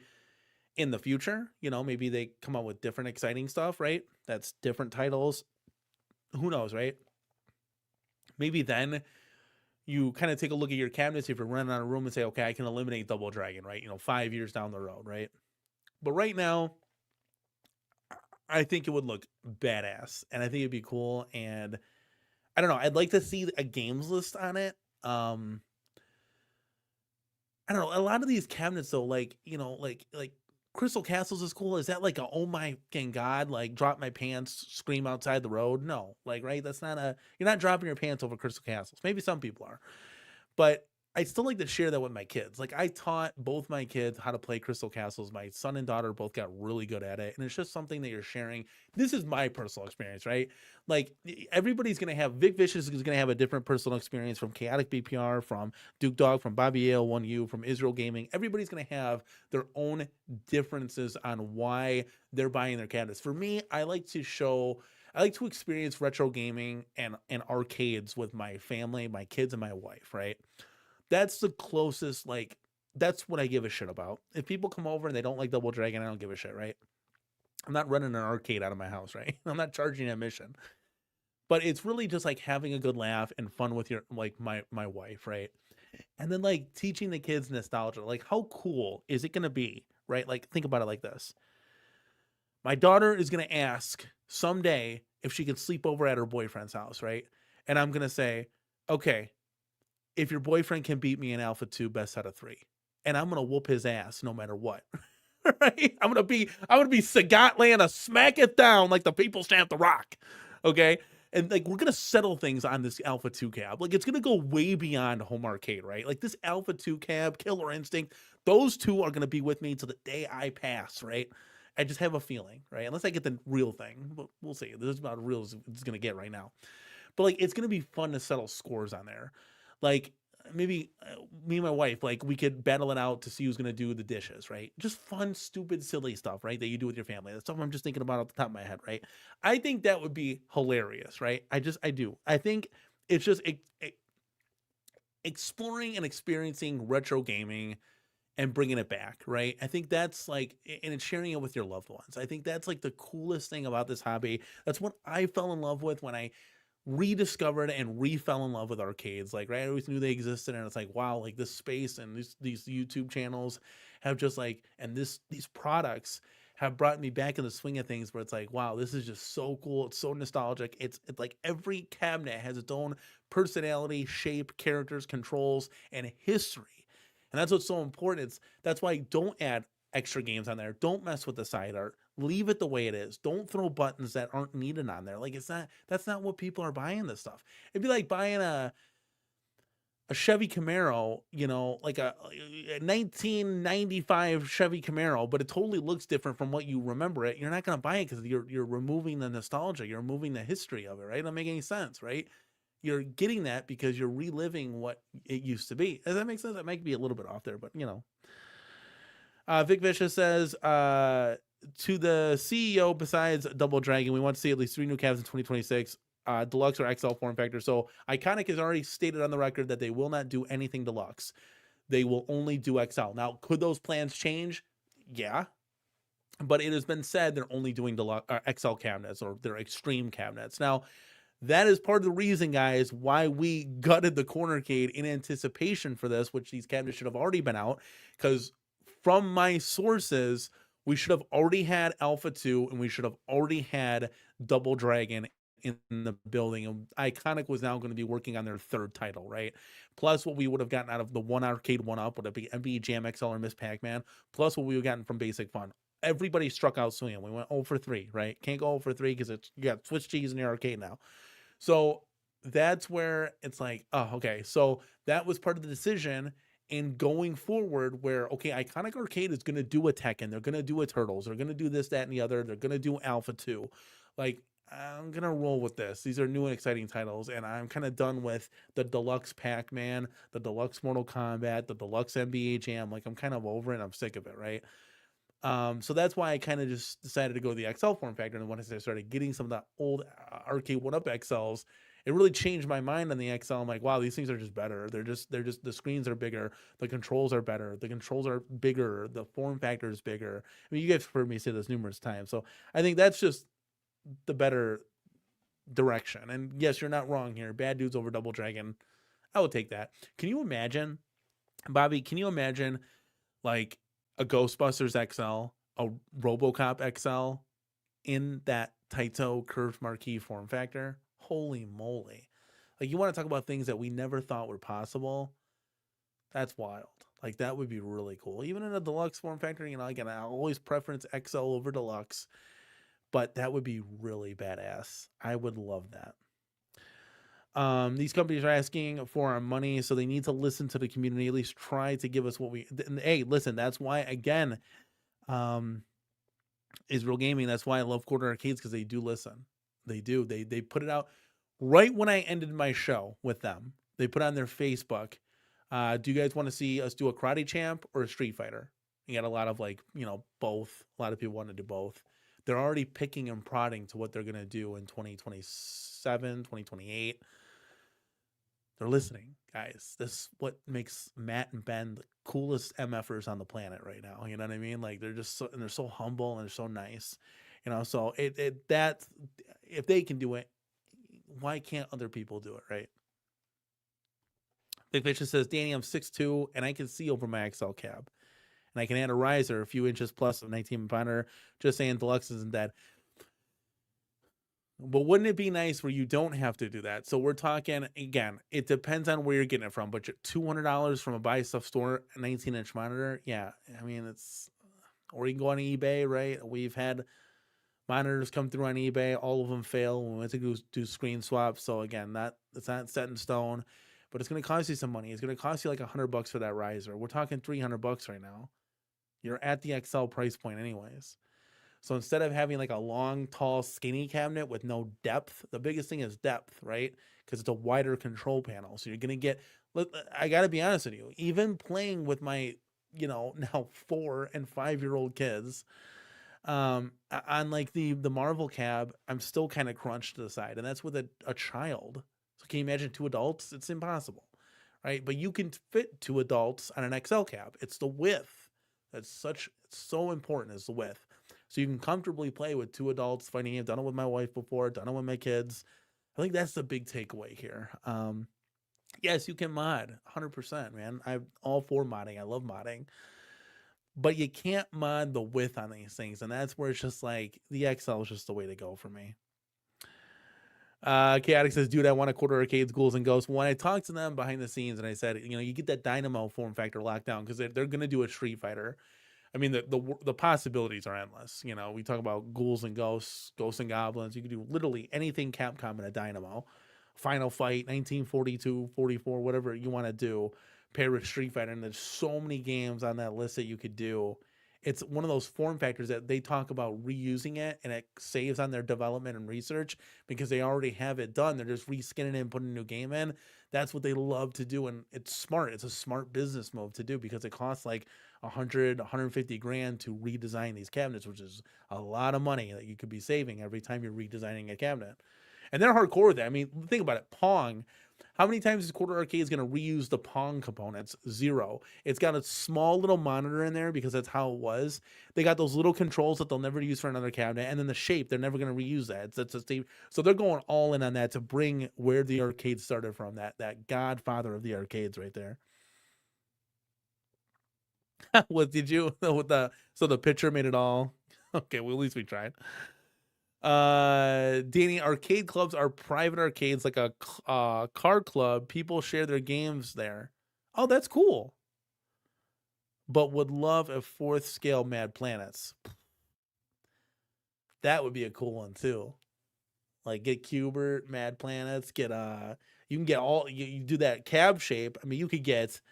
in the future, maybe they come out with different exciting stuff, right? That's different titles. Who knows, right? Maybe then you kind of take a look at your cabinets if you're running out of room and say, okay, I can eliminate Double Dragon, right? 5 years down the road, right? But right now, I think it would look badass, and I think it'd be cool. And I don't know, I'd like to see a games list on it. I don't know, a lot of these cabinets though, like Crystal Castles is cool. Is that like a, oh my fucking god, like drop my pants, scream outside the road? No, like, right? That's not you're not dropping your pants over Crystal Castles. Maybe some people are, but I still like to share that with my kids. Like, I taught both my kids how to play Crystal Castles. My son and daughter both got really good at it. And it's just something that you're sharing. This is my personal experience, right? Like, everybody's going to have, Vic Vicious is going to have a different personal experience from Chaotic BPR, from Duke Dog, from Bobby Ale1U, from Israel Gaming. Everybody's going to have their own differences on why they're buying their cabinets. For me, I like to experience retro gaming and arcades with my family, my kids, and my wife, right? That's the closest, like, that's what I give a shit about. If people come over and they don't like Double Dragon, I don't give a shit, right? I'm not running an arcade out of my house, right? I'm not charging admission. But it's really just like having a good laugh and fun with your, like, my wife, right? And then, like, teaching the kids nostalgia. Like, how cool is it going to be, right? Like, think about it like this. My daughter is going to ask someday if she can sleep over at her boyfriend's house, right? And I'm going to say, okay, if your boyfriend can beat me in Alpha 2 best out of 3, and I'm gonna whoop his ass no matter what. Right? I'm gonna be Sagat Lana, smack it down like the people stamp the rock. Okay? And like, we're gonna settle things on this Alpha 2 cab. Like, it's gonna go way beyond home arcade, right? Like, this Alpha 2 cab, Killer Instinct, those two are gonna be with me till the day I pass, right? I just have a feeling, right? Unless I get the real thing. But we'll see. This is about real as it's gonna get right now. But like, it's gonna be fun to settle scores on there. Like, maybe me and my wife, like, we could battle it out to see who's going to do the dishes, right? Just fun, stupid, silly stuff, right? That you do with your family. That's something I'm just thinking about off the top of my head, right? I think that would be hilarious, right? I do. I think it's just exploring and experiencing retro gaming and bringing it back, right? I think that's like, and it's sharing it with your loved ones. I think that's like the coolest thing about this hobby. That's what I fell in love with when I rediscovered and re-fell in love with arcades. Like, right, I always knew they existed, and it's like, wow, like, this space and these YouTube channels have just like, and these products have brought me back in the swing of things, where it's like, wow, this is just so cool. It's so nostalgic. It's like every cabinet has its own personality, shape, characters, controls, and history. And that's what's so important. That's why I don't add extra games on there. Don't mess with the side art. Leave it the way it is. Don't throw buttons that aren't needed on there. Like, that's not what people are buying this stuff. It'd be like buying a Chevy Camaro, you know, like a 1995 Chevy Camaro, but it totally looks different from what you remember it. You're not going to buy it because you're removing the nostalgia. You're removing the history of it, right? It doesn't make any sense, right? You're getting that because you're reliving what it used to be. Does that make sense? That might be a little bit off there, but you know. Vic Vicious says, to the CEO, besides Double Dragon, we want to see at least 3 new cabs in 2026. Deluxe or XL form factor. So Iconic has already stated on the record that they will not do anything deluxe. They will only do XL. Now, could those plans change? Yeah. But it has been said they're only doing deluxe XL cabinets, or their extreme cabinets. Now, that is part of the reason, guys, why we gutted the CornerCade in anticipation for this, which these cabinets should have already been out. Because from my sources, we should have already had Alpha 2 and we should have already had Double Dragon in the building, and Iconic was now going to be working on their 3rd title, right? Plus what we would have gotten out of the one arcade one up, would it be NBA Jam XL or Miss Pac-Man, plus what we would have gotten from Basic Fun. Everybody struck out swinging. We went 0 for 3, right? Can't go 0 for 3 because you got Swiss cheese in your arcade now. So that's where it's like, oh, okay. So that was part of the decision. And going forward, where, okay, Iconic Arcade is going to do a Tekken, they're going to do a Turtles, they're going to do this, that, and the other, they're going to do Alpha 2. Like, I'm going to roll with this. These are new and exciting titles, and I'm kind of done with the deluxe Pac-Man, the deluxe Mortal Kombat, the deluxe NBA Jam. Like, I'm kind of over it. I'm sick of it, right? So that's why I kind of just decided to go to the XL form factor. And once I started getting some of the old arcade 1-up XLs, it really changed my mind on the XL. I'm like, wow, these things are just better. They're just the screens are bigger, the controls are better, the controls are bigger, the form factor is bigger. I mean, you guys have heard me say this numerous times. So I think that's just the better direction. And yes, you're not wrong here. Bad Dudes over Double Dragon, I would take that. Can you imagine, Bobby, can you imagine like a Ghostbusters XL, a RoboCop XL in that Taito curved marquee form factor? Holy moly. Like, you want to talk about things that we never thought were possible? That's wild. Like, that would be really cool. Even in a deluxe form factor, you know, again, I always preference XL over deluxe, but that would be really badass. I would love that. These companies are asking for our money, so they need to listen to the community, at least try to give us what we, hey, listen, that's why, again, Israel Gaming, that's why I love Quarter Arcades, because they do listen. They do. They put it out right when I ended my show with them. They put on their Facebook, do you guys want to see us do a Karate Champ or a Street Fighter? You got a lot of, like, you know, both. A lot of people want to do both. They're already picking and prodding to what they're going to do in 2027, 2028. They're listening, guys. This is what makes Matt and Ben the coolest MFers on the planet right now. You know what I mean? Like, they're just so, and they're so humble and they're so nice. You know, so that, if they can do it, why can't other people do it, right? Big Fish says, Danny, I'm 6'2", and I can see over my XL cab. And I can add a riser a few inches plus of 19 pounder. Just saying, deluxe isn't dead. But wouldn't it be nice where you don't have to do that? So we're talking, again, it depends on where you're getting it from, but $200 from a buy stuff store, a 19-inch monitor, yeah. I mean, it's, or you can go on eBay, right? We've had monitors come through on eBay, all of them fail when we went to do screen swaps. So again, it's not set in stone, but it's going to cost you some money. It's going to cost you like $100 for that riser. We're talking $300 right now. You're at the XL price point anyways. So instead of having like a long, tall, skinny cabinet with no depth, the biggest thing is depth, right? Because it's a wider control panel. So you're going to get, look, I got to be honest with you, even playing with my, you know, now 4 and 5-year-old kids, on like the Marvel cab, I'm still kind of crunched to the side, and that's with a child. So can you imagine 2 adults? It's impossible, right? But you can fit 2 adults on an XL cab. It's the width. It's so important, is the width. So you can comfortably play with 2 adults fighting. I've done it with my wife before, done it with my kids. I think that's the big takeaway here. Yes, you can mod 100%, man. I'm all for modding. I love modding. But you can't mod the width on these things. And that's where it's just like, the XL is just the way to go for me. Chaotic says, dude, I want a Quarter Arcades, Ghouls and Ghosts. When I talked to them behind the scenes and I said, you know, you get that Dynamo form factor locked down because they're going to do a Street Fighter. I mean, the possibilities are endless. You know, we talk about ghouls and ghosts, ghosts and goblins. You can do literally anything Capcom in a Dynamo. Final Fight, 1942, 44, whatever you want to do. Pair with Street Fighter, and there's so many games on that list that you could do. It's one of those form factors that they talk about reusing it, and it saves on their development and research because they already have it done. They're just reskinning it and putting a new game in. That's what they love to do, and it's smart. It's a smart business move to do because it costs like 150 grand to redesign these cabinets, which is a lot of money that you could be saving every time you're redesigning a cabinet. And they're hardcore with that. I mean, think about it. Pong. How many times is Quarter Arcade going to reuse the Pong components? 0. It's got a small little monitor in there because that's how it was. They got those little controls that they'll never use for another cabinet. And then the shape, they're never going to reuse that. So they're going all in on that to bring where the arcade started from. That godfather of the arcades right there. What did you, so the picture made it all. Okay, well, at least we tried. Danny, arcade clubs are private arcades like a card club. People share their games there. Oh, that's cool. But would love a 4th scale Mad Planets. That would be a cool one too. Like get Cubert, Mad Planets, get you can get all you do that cab shape. I mean, you could get,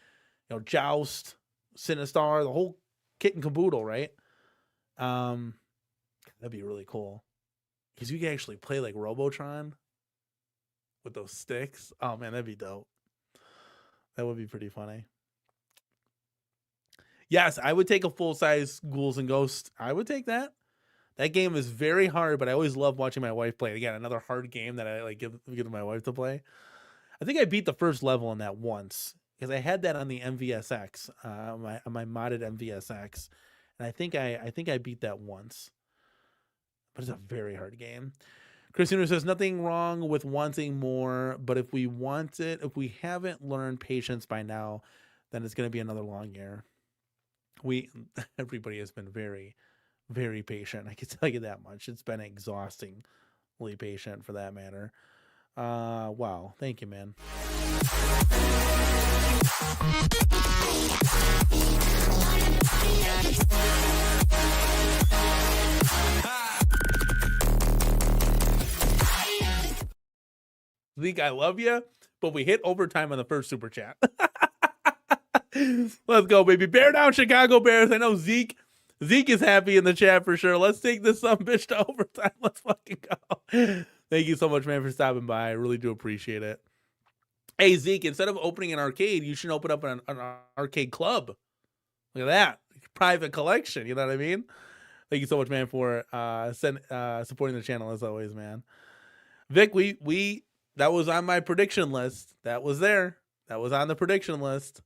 you know, Joust, Sinistar, the whole kit and caboodle, right? That'd be really cool. Because you can actually play like Robotron with those sticks. Oh man, that'd be dope. That would be pretty funny. Yes, I would take a full-size Ghouls and Ghosts. I would take that. That game is very hard, but I always love watching my wife play it. Again, another hard game that I like give my wife to play. I think I beat the first level on that once because I had that on the MVSX, on my modded MVSX, and I think I beat that once. But it's a very hard game. Christina says, nothing wrong with wanting more, but if we haven't learned patience by now, then it's going to be another long year. Everybody has been very, very patient. I can tell you that much. It's been exhaustingly patient for that matter. Wow. Thank you, man. Zeke, I love you, but we hit overtime on the first super chat. Let's go, baby. Bear down, Chicago Bears. I know Zeke is happy in the chat for sure. Let's take this bitch to overtime. Let's fucking go. Thank you so much, man, for stopping by. I really do appreciate it. Hey, Zeke, instead of opening an arcade, you should open up an arcade club. Look at that. Private collection. You know what I mean? Thank you so much, man, for supporting the channel as always, man. Vic, that was on my prediction list. That was there. That was on the prediction list.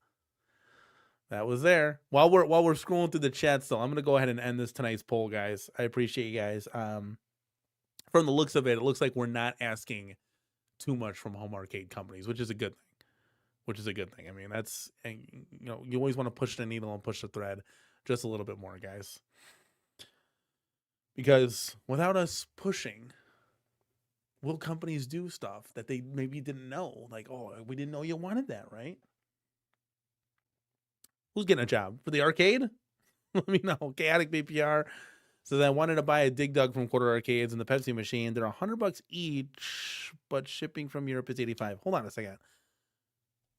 That was there. While we're scrolling through the chat still, I'm going to go ahead and end this tonight's poll, guys. I appreciate you guys. From the looks of it, it looks like we're not asking too much from home arcade companies, which is a good thing. I mean, that's, you know, you always want to push the needle and push the thread just a little bit more, guys. Because without us pushing, will companies do stuff that they maybe didn't know? Like, oh, we didn't know you wanted that, right? Who's getting a job for the arcade? Let me know. Chaotic BPR says, I wanted to buy a Dig Dug from Quarter Arcades and the Pepsi machine. They're $100 each, but shipping from Europe is $85. Hold on a second.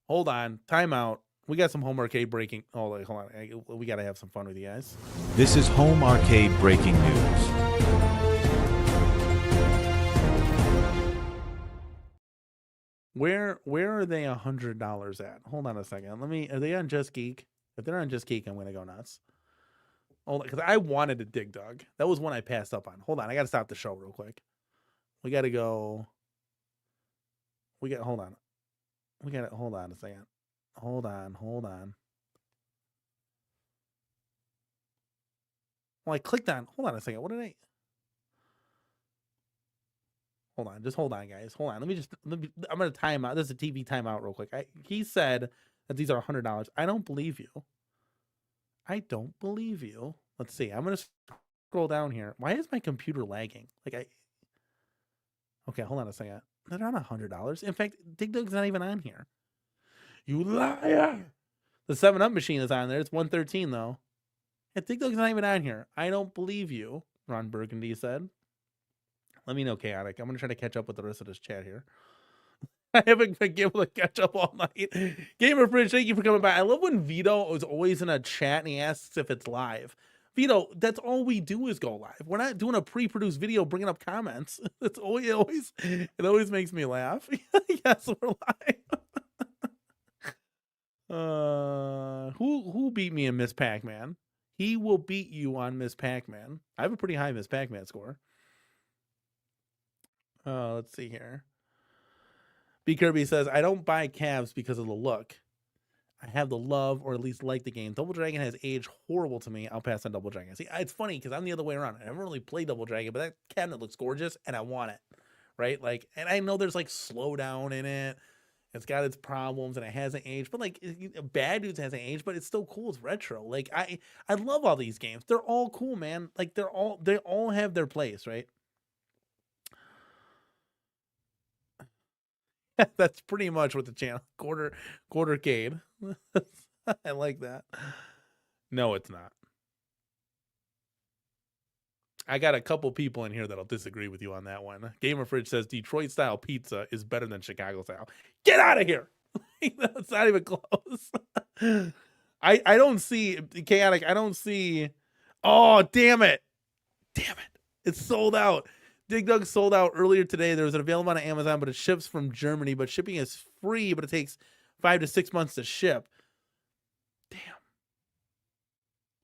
Hold on. Time out. We got some home arcade breaking. Oh, hold on. We got to have some fun with you guys. This is home arcade breaking news. Where are they $100 at? Hold on a second. Are they on Just Geek? If they're on Just Geek, I'm gonna go nuts. Hold on, because I wanted a Dig Dug. That was one I passed up on. Hold on, I gotta stop the show real quick. We gotta go. Hold on. Hold on a second. Hold on. Well, I clicked on. Hold on a second. What did I? Hold on. Just hold on, guys. Hold on. I'm going to time out. This is a TV timeout real quick. He said that these are $100. I don't believe you. Let's see. I'm going to scroll down here. Why is my computer lagging? Okay, hold on a second. They're not $100. In fact, Dig Dug's not even on here. You liar. The 7-Up machine is on there. It's $113 though. Yeah, TikTok's not even on here. I don't believe you, Ron Burgundy said. Let me know, Chaotic. I'm going to try to catch up with the rest of this chat here. I haven't been able to catch up all night. Gamer Fridge, thank you for coming by. I love when Vito is always in a chat and he asks if it's live. Vito, that's all we do is go live. We're not doing a pre-produced video bringing up comments. It's it always makes me laugh. Yes, we're live. Who beat me in Miss Pac-Man? He will beat you on Miss Pac-Man. I have a pretty high Miss Pac-Man score. Let's see here. B Kirby says, I don't buy calves because of the look. I have the love, or at least like the game. Double Dragon has aged horrible to me. I'll pass on Double Dragon. See, it's funny because I'm the other way around. I never really played Double Dragon, but that cabinet looks gorgeous and I want it. Right? Like, and I know there's like slowdown in it. It's got its problems and it hasn't aged, but like Bad Dudes hasn't aged, but it's still cool. It's retro. Like I love all these games. They're all cool, man. Like they all have their place, right? That's pretty much what the channel quartercade. I like that. No, it's not. I got a couple people in here that'll disagree with you on that one. Gamer Fridge says Detroit style pizza is better than Chicago style. Get out of here. It's not even close. I don't see Chaotic. I don't see. Oh, damn it. It's sold out. Dig Dug sold out earlier today. There was an available on Amazon, but it ships from Germany. But shipping is free, but it takes 5 to 6 months to ship.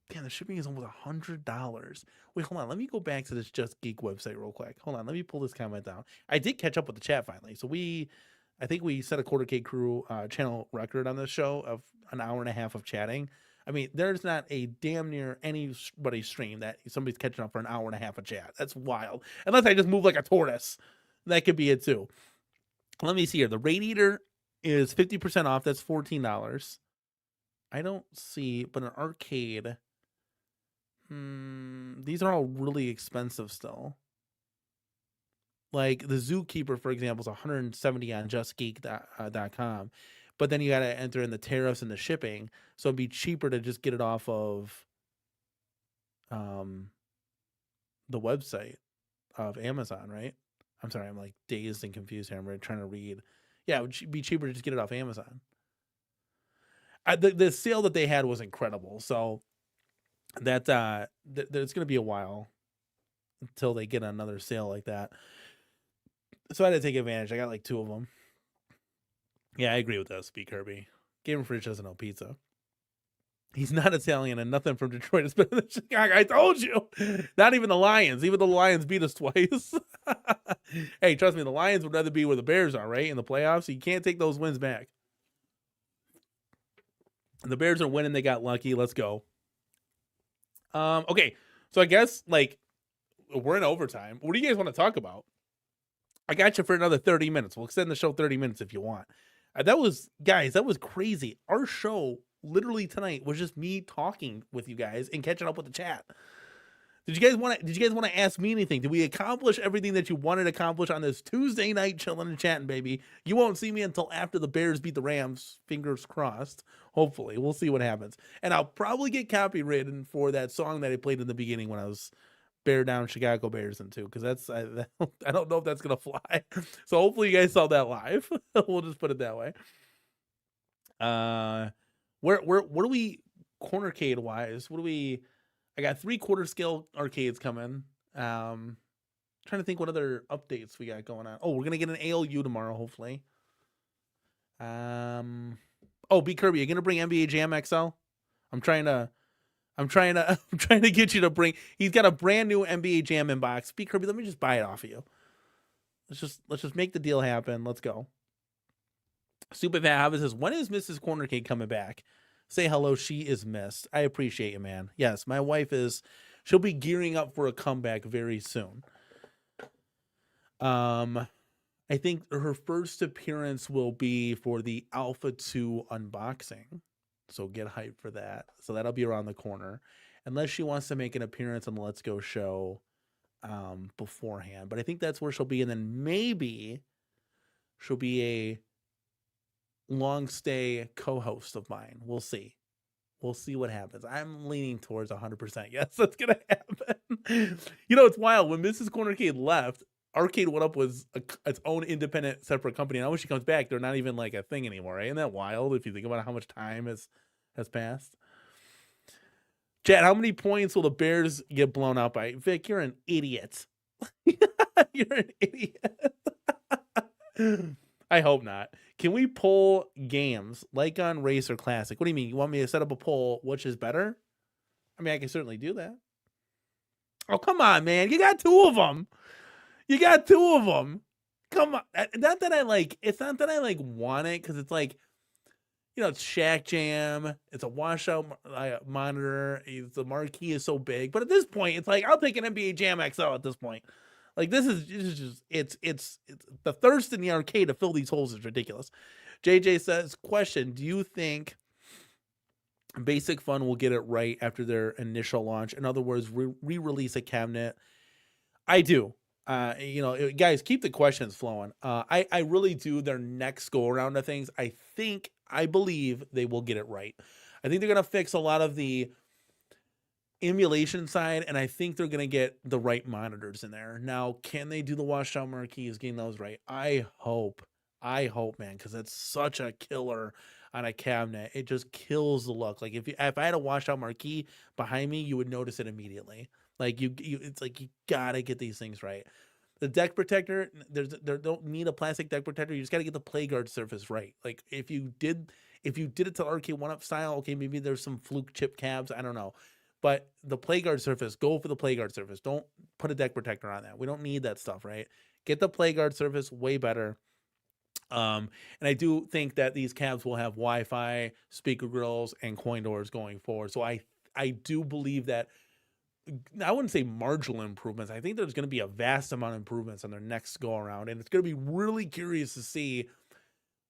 Damn, the shipping is almost $100. Wait, hold on. Let me go back to this Just Geek website real quick. Hold on. Let me pull this comment down. I did catch up with the chat finally. So I think we set a QuarterCade Crew channel record on this show of an hour and a half of chatting. I mean, there's not a damn near anybody's stream that somebody's catching up for an hour and a half of chat. That's wild. Unless I just move like a tortoise. That could be it too. Let me see here. The Radiator is 50% off. That's $14. I don't see, but an arcade. These are all really expensive still. Like the Zookeeper, for example, is $170 on JustGeek.com. But then you got to enter in the tariffs and the shipping. So it'd be cheaper to just get it off of the website of Amazon, right? I'm sorry, I'm like dazed and confused here. I'm trying to read. Yeah, it would be cheaper to just get it off Amazon. The sale that they had was incredible. So that there's going to be a while until they get another sale like that. So I had to take advantage. I got like 2 of them. Yeah, I agree with that, Speak Kirby. Gamer Fridge doesn't know pizza. He's not Italian and nothing from Detroit is better than Chicago. I told you. Not even the Lions. Even the Lions beat us twice. Hey, trust me, the Lions would rather be where the Bears are, right? In the playoffs. So you can't take those wins back. The Bears are winning. They got lucky. Let's go. Okay. So I guess, like, we're in overtime. What do you guys want to talk about? I got you for another 30 minutes. We'll extend the show 30 minutes if you want. That was crazy. Our show literally tonight was just me talking with you guys and catching up with the chat. Did you guys want to ask me anything? Did we accomplish everything that you wanted to accomplish on this Tuesday night chilling and chatting, baby? You won't see me until after the Bears beat the Rams. Fingers crossed. Hopefully. We'll see what happens. And I'll probably get copywritten for that song that I played in the beginning when I was bear down Chicago Bears into, because I don't know if that's gonna fly. So hopefully you guys saw that live. We'll just put it that way. What do we QuarterCade wise? I got 3/4 scale arcades coming. Trying to think what other updates we got going on. Oh, we're gonna get an ALU tomorrow, hopefully. Oh, B Kirby, you're gonna bring NBA Jam XL? I'm trying to get you to bring. He's got a brand new NBA Jam inbox. B Kirby, let me just buy it off of you. Let's just make the deal happen. Let's go. Super Fat Hobbit says, when is Mrs. QuarterCade coming back? Say hello. She is missed. I appreciate you, man. Yes, my wife is. She'll be gearing up for a comeback very soon. I think her first appearance will be for the Alpha 2 unboxing. So get hyped for that. So that'll be around the corner. Unless she wants to make an appearance on the Let's Go show beforehand. But I think that's where she'll be. And then maybe she'll be a long stay co-host of mine. We'll see. We'll see what happens. I'm leaning towards 100%. Yes, that's gonna happen. You know, it's wild. When Mrs. CornerCade left, Arcade One Up was its own independent, separate company. Now when she comes back, they're not even like a thing anymore. Right? Isn't that wild? If you think about how much time has passed. Chad, how many points will the Bears get blown out by? Vic, you're an idiot. You're an idiot. I hope not. Can we poll games like on Race or Classic? What do you mean? You want me to set up a poll? Which is better? I mean, I can certainly do that. Oh, come on, man. You got two of them. You got two of them. Come on. Not that I like, it's not that I like want it because it's like, you know, it's Shack Jam. It's a washout monitor. The marquee is so big. But at this point, it's like, I'll take an NBA Jam XL at this point. Like this is just it's the thirst in the arcade to fill these holes is ridiculous. JJ says, question, do you think Basic Fun will get it right after their initial launch? In other words, re-release a cabinet? I do. You know, guys, keep the questions flowing. I really do. Their next go around of things, I believe they will get it right. I think they're going to fix a lot of the emulation side, and I think they're going to get the right monitors in there. Now, can they do the washed out marquees, getting those right? I hope, man, because it's such a killer on a cabinet. It just kills the look. Like if I had a washed out marquee behind me, you would notice it immediately. Like it's like you gotta get these things right. The deck protector, there don't need a plastic deck protector. You just gotta get the play guard surface right. Like if you did it to Arcade One Up style, okay, maybe there's some fluke chip cabs. I don't know. But the play guard surface, go for the play guard surface. Don't put a deck protector on that. We don't need that stuff, right? Get the play guard surface, way better. And I do think that these cabs will have Wi-Fi, speaker grills, and coin doors going forward. So I do believe that, I wouldn't say marginal improvements. I think there's going to be a vast amount of improvements on their next go around. And it's going to be really curious to see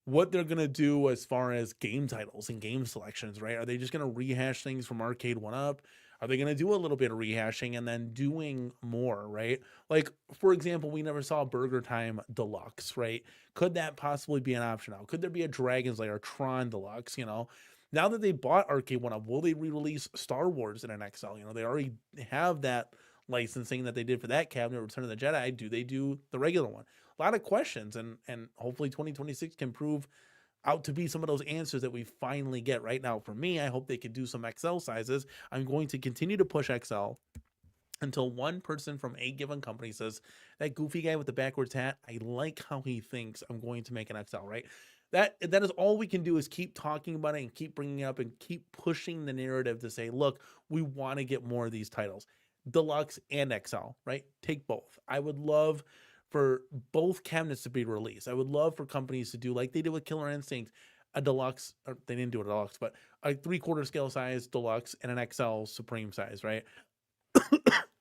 what they're going to do as far as game titles and game selections, right? Are they just going to rehash things from Arcade One Up? Are they going to do a little bit of rehashing and then doing more, right? Like, for example, we never saw Burger Time Deluxe, right? Could that possibly be an option now? Could there be a Dragon's Lair Tron Deluxe, you know? Now that they bought Arcade One Up, will they re-release Star Wars in an XL? You know, they already have that licensing that they did for that cabinet, Return of the Jedi. Do they do the regular one? A lot of questions, and hopefully 2026 can prove out to be some of those answers that we finally get. Right now, for me, I hope they can do some XL sizes. I'm going to continue to push XL until one person from a given company says, that goofy guy with the backwards hat, I like how he thinks, I'm going to make an XL, right? That is all we can do, is keep talking about it and keep bringing it up and keep pushing the narrative to say, look, we want to get more of these titles, Deluxe and XL, right? Take both. I would love for both cabinets to be released. I would love for companies to do like they did with Killer Instinct, a Deluxe, or they didn't do a Deluxe, but a 3/4 scale size Deluxe and an XL Supreme size, right?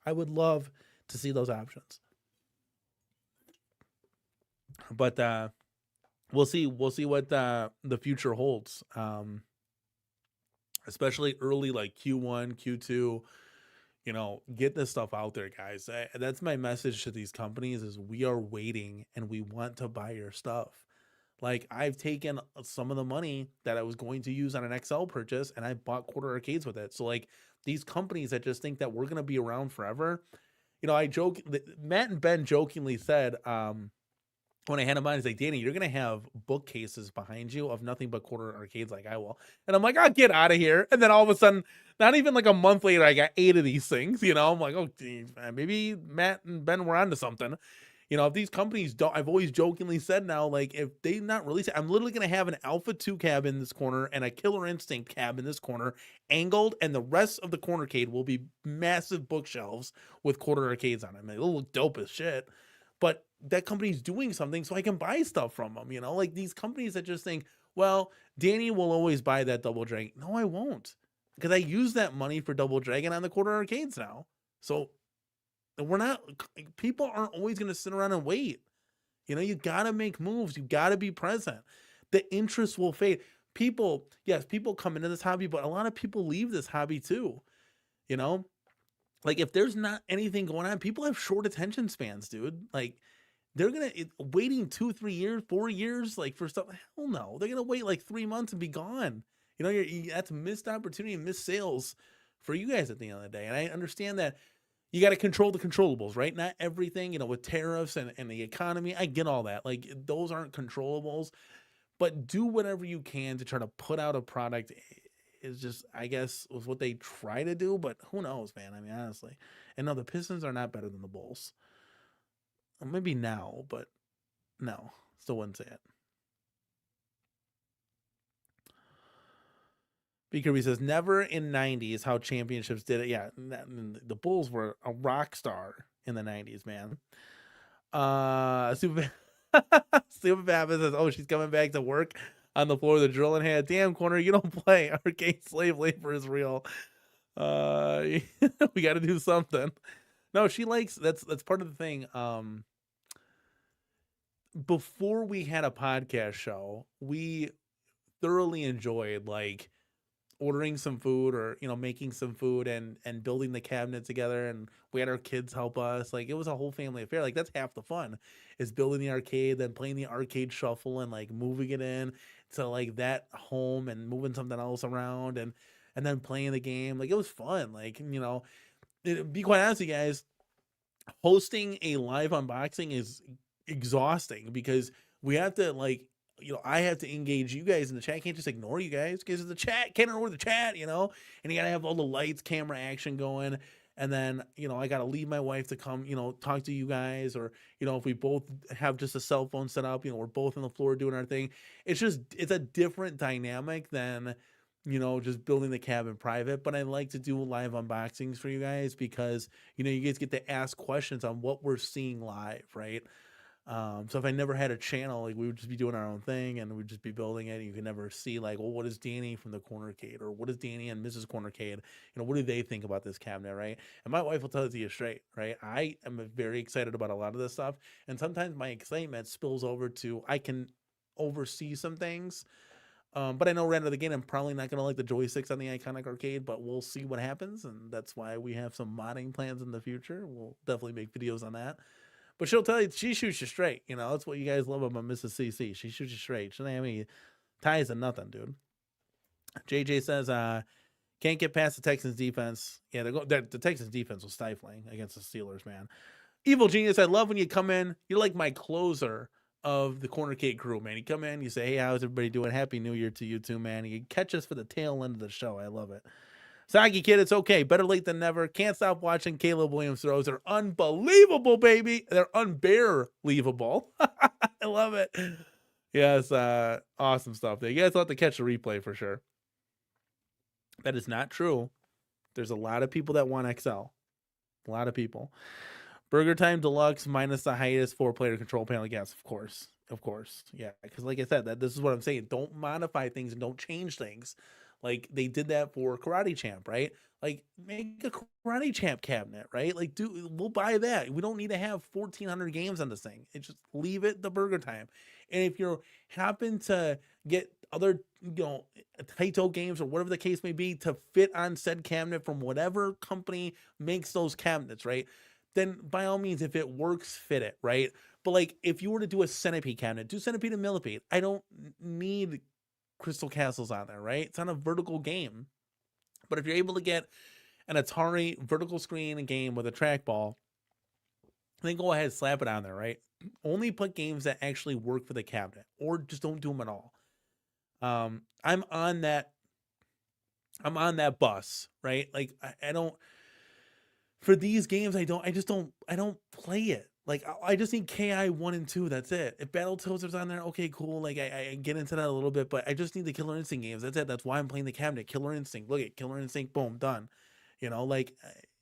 I would love to see those options. But we'll see what the future holds. Especially early, like Q1, Q2, you know, get this stuff out there, guys. That's my message to these companies, is we are waiting and we want to buy your stuff. Like, I've taken some of the money that I was going to use on an XL purchase and I bought quarter arcades with it. So like, these companies that just think that we're going to be around forever, you know, I joke, Matt and Ben jokingly said, when I had him on, he's like, Danny, you're going to have bookcases behind you of nothing but quarter arcades like I will. And I'm like, I'll get out of here. And then all of a sudden, not even like a month later, I got 8 of these things, you know? I'm like, oh, geez, man, maybe Matt and Ben were onto something. You know, if these companies don't, I've always jokingly said now, like, if they not release it, I'm literally going to have an Alpha 2 cab in this corner and a Killer Instinct cab in this corner, angled, and the rest of the CornerCade will be massive bookshelves with quarter arcades on them. It'll look dope as shit. But that company's doing something so I can buy stuff from them, you know? Like, these companies that just think, well, Danny will always buy that Double Dragon. No, I won't. Because I use that money for Double Dragon on the quarter arcades now. So people aren't always going to sit around and wait. You know, you got to make moves. You got to be present. The interest will fade. People come into this hobby, but a lot of people leave this hobby too. You know, like, if there's not anything going on, people have short attention spans, dude. Like, they're waiting 2, 3 years, 4 years, like, for stuff. Hell no. They're going to wait like 3 months and be gone. You know, that's a missed opportunity and missed sales for you guys at the end of the day. And I understand that you got to control the controllables, right? Not everything, you know, with tariffs and the economy. I get all that. Like, those aren't controllables, but do whatever you can to try to put out a product is just, I guess, was what they try to do, but who knows, man? I mean, honestly. And no, the Pistons are not better than the Bulls. Well, maybe now, but no, still wouldn't say it. B. Kirby says, never in 90s how championships did it. Yeah, the Bulls were a rock star in the 90s, man. Super Babbitt says, oh, she's coming back to work on the floor of the drilling head. Damn, Corner, you don't play. Arcade slave labor is real. We got to do something. No, she likes, that's part of the thing. Before we had a podcast show, we thoroughly enjoyed, like, ordering some food or, you know, making some food and building the cabinet together, and we had our kids help us. Like, it was a whole family affair. Like, that's half the fun, is building the arcade, then playing the arcade shuffle and like moving it in to like that home and moving something else around and then playing the game. Like, it was fun. Like, you know, be quite honest with you guys, hosting a live unboxing is exhausting because we have to, like, you know, I have to engage you guys in the chat. I can't just ignore you guys because the chat can't ignore the chat, you know, and you got to have all the lights, camera action going. And then, you know, I got to leave my wife to come, you know, talk to you guys, or, you know, if we both have just a cell phone set up, you know, we're both on the floor doing our thing. It's a different dynamic than, you know, just building the cabin private. But I like to do live unboxings for you guys because, you know, you guys get to ask questions on what we're seeing live, right? So if I never had a channel, like, we would just be doing our own thing and we'd just be building it. And you can never see, like, well, what is Danny from the CornerCade, or what is Danny and Mrs. CornerCade? You know, what do they think about this cabinet, right? And my wife will tell it to you straight, right? I am very excited about a lot of this stuff. And sometimes my excitement spills over to, I can oversee some things. But I know right out of the gate, I'm probably not going to like the joysticks on the iconic arcade, but we'll see what happens. And that's why we have some modding plans in the future. We'll definitely make videos on that. But she'll tell you, she shoots you straight. You know, that's what you guys love about Mrs. CC. She shoots you straight. She doesn't have any ties to nothing, dude. JJ says, can't get past the Texans defense. Yeah, the Texans defense was stifling against the Steelers, man. Evil Genius, I love when you come in. You're like my closer of the CornerCade crew, man. You come in, you say, hey, how's everybody doing? Happy New Year to you too, man. You catch us for the tail end of the show. I love it. Soggy Kid, it's okay. Better late than never. Can't stop watching Caleb Williams throws. They're unbelievable, baby. They're unbearable. I love it. Yes, awesome stuff there. You guys will have to catch the replay for sure. That is not true. There's a lot of people that want XL. A lot of people. Burger Time Deluxe minus the highest 4-player control panel. Yes, of course. Of course. Yeah, because like I said, this is what I'm saying. Don't modify things and don't change things. Like they did that for Karate Champ, right? Like make a Karate Champ cabinet, right? Like we'll buy that. We don't need to have 1,400 games on this thing. It just leave it the Burger Time. And if you happen to get other, you know, Taito games or whatever the case may be to fit on said cabinet from whatever company makes those cabinets, right? Then by all means, if it works, fit it, right? But like if you were to do a Centipede cabinet, do Centipede and Millipede. I don't need Crystal Castles on there, right? It's not a vertical game. But if you're able to get an Atari vertical screen game with a trackball, then go ahead and slap it on there, right? Only put games that actually work for the cabinet, or just don't do them at all. I'm on that bus, right? Like I don't, for these games, I don't play it. Like, I just need KI 1 and 2. That's it. If Battletoads on there, okay, cool. Like, I get into that a little bit, but I just need the Killer Instinct games. That's it. That's why I'm playing the cabinet. Killer Instinct. Look at Killer Instinct. Boom, done. You know, like,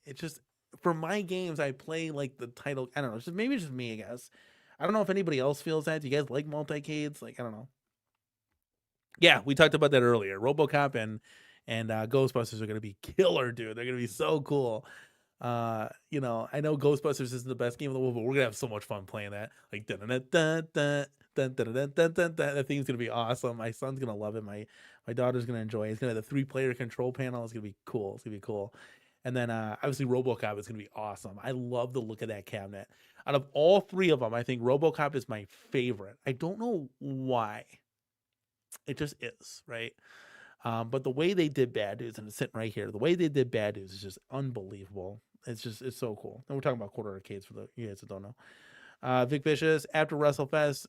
it's just, for my games, I play, like, the title. I don't know. It's just, maybe it's just me, I guess. I don't know if anybody else feels that. Do you guys like multicades? Like, I don't know. Yeah, we talked about that earlier. RoboCop and Ghostbusters are going to be killer, dude. They're going to be so cool. You know, I know Ghostbusters isn't the best game in the world, but we're gonna have so much fun playing that. Like that thing's gonna be awesome. My son's gonna love it. My daughter's gonna enjoy it. It's gonna have the 3-player control panel. It's gonna be cool. It's gonna be cool. And then obviously RoboCop is gonna be awesome. I love the look of that cabinet. Out of all 3 of them, I think RoboCop is my favorite. I don't know why. It just is, right? But the way they did Bad News, and it's sitting right here, the way they did Bad News is just unbelievable. It's so cool. And we're talking about CornerCades for the you guys that don't know. Vic Vicious after WrestleFest,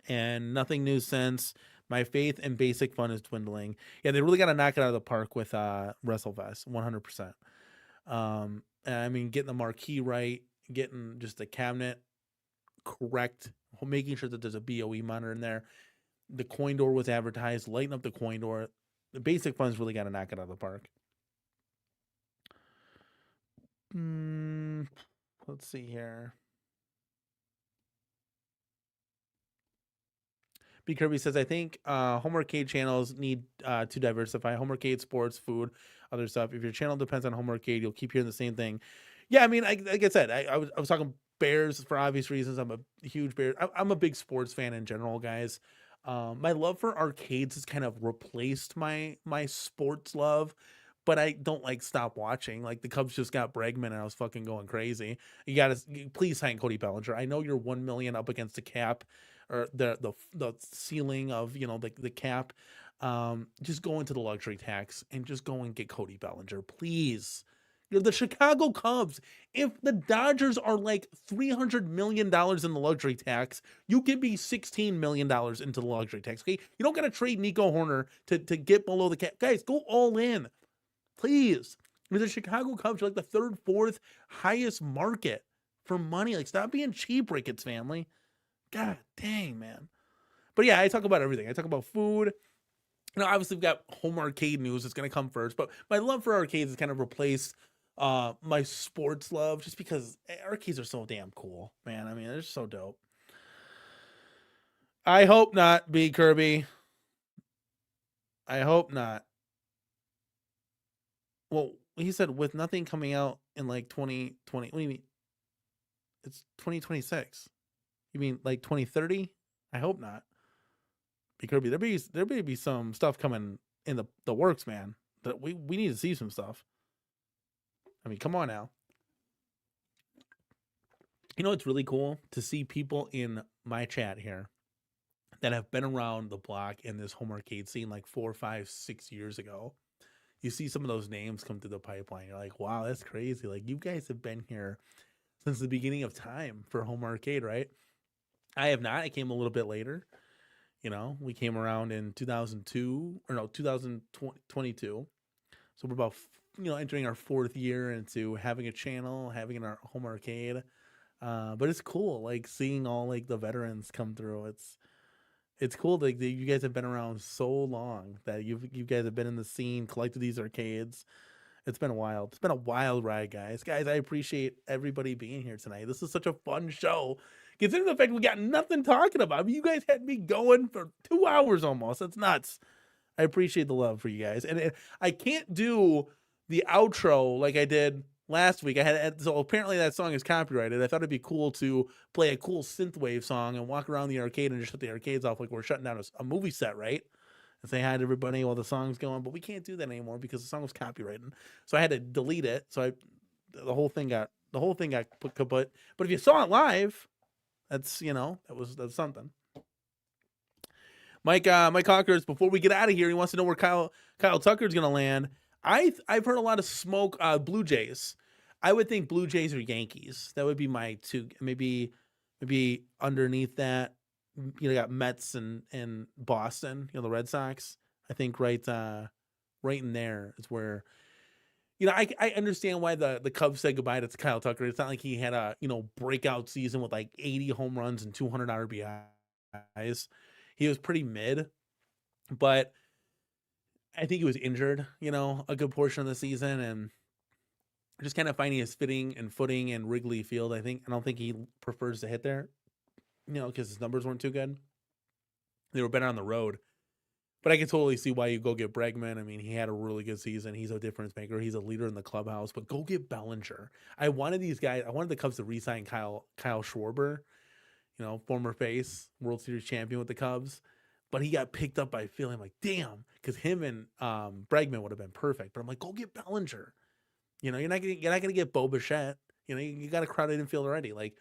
and nothing new since. My faith in basic fun is dwindling. Yeah, they really got to knock it out of the park with WrestleFest, 100%. And I mean, getting the marquee right, getting just the cabinet correct, making sure that there's a BOE monitor in there. The coin door was advertised, lighten up the coin door. The basic fun's really got to knock it out of the park. Let's see here. B. Kirby says, I think home arcade channels need to diversify. Home arcade, sports, food, other stuff. If your channel depends on home arcade, you'll keep hearing the same thing. Yeah, I mean, like I said, I was talking Bears for obvious reasons. I'm a huge Bears. I'm a big sports fan in general, guys. My love for arcades has kind of replaced my sports love, but I don't like stop watching. Like the Cubs just got Bregman and I was fucking going crazy. You gotta please sign Cody Bellinger. I know you're 1 million up against the cap or the ceiling of, you know, the cap. Just go into the luxury tax and just go and get Cody Bellinger, please. You're the Chicago Cubs. If the Dodgers are like $300 million in the luxury tax, you give me $16 million into the luxury tax. Okay, you don't got to trade Nico Horner to get below the cap. Guys, go all in, please. You're the Chicago Cubs. You're like the third, fourth highest market for money. Like, stop being cheap, Ricketts family. God dang, man. But yeah, I talk about everything. I talk about food. You know, obviously we've got home arcade news. It's going to come first, but my love for arcades has kind of replaced my sports love, just because arcades are so damn cool, man. I mean, they're so dope. I hope not, B. Kirby. I hope not. Well, he said with nothing coming out in like 2020. What do you mean? It's 2026. You mean like 2030? I hope not. B. Kirby, there may be some stuff coming in the works, man. That we need to see some stuff. I mean, come on now. You know, it's really cool to see people in my chat here that have been around the block in this home arcade scene like 4, 5, 6 years ago. You see some of those names come through the pipeline. You're like, wow, that's crazy. Like, you guys have been here since the beginning of time for home arcade, right? I have not. I came a little bit later. You know, we came around in 2022. So we're about, entering our 4th year into having a channel, having our home arcade. But it's cool, like seeing all like the veterans come through. It's cool that you guys have been around so long, that you guys have been in the scene, collected these arcades. It's been wild. It's been a wild ride, guys. Guys, I appreciate everybody being here tonight. This is such a fun show. Considering the fact we got nothing talking about. I mean, you guys had me going for 2 hours almost. That's nuts. I appreciate the love for you guys. And I can't do the outro like I did last week. So apparently that song is copyrighted. I thought it'd be cool to play a cool synthwave song and walk around the arcade and just shut the arcades off like we're shutting down a movie set, right? And say hi to everybody while the song's going. But we can't do that anymore because the song was copyrighted. So I had to delete it. So the whole thing got put kaput. But if you saw it live, that's something. Mike Cockers, before we get out of here, he wants to know where Kyle Tucker's gonna land. I've heard a lot of smoke. Blue Jays. I would think Blue Jays or Yankees. That would be my two. Maybe underneath that, got Mets and Boston. The Red Sox. I think right in there is where. I understand why the Cubs said goodbye to Kyle Tucker. It's not like he had a breakout season with like 80 home runs and 200 RBIs. He was pretty mid, but I think he was injured, a good portion of the season, and just kind of finding his footing in Wrigley Field. I don't think he prefers to hit there, because his numbers weren't too good. They were better on the road, but I can totally see why you go get Bregman. I mean, he had a really good season. He's a difference maker. He's a leader in the clubhouse, but go get Bellinger. I wanted the Cubs to re-sign Kyle Schwarber, former face, World Series champion with the Cubs, but he got picked up by Philly. I'm like, damn, because him and Bregman would have been perfect. But I'm like, go get Bellinger. You're not gonna get Bo Bichette. You got a crowded infield already. Like,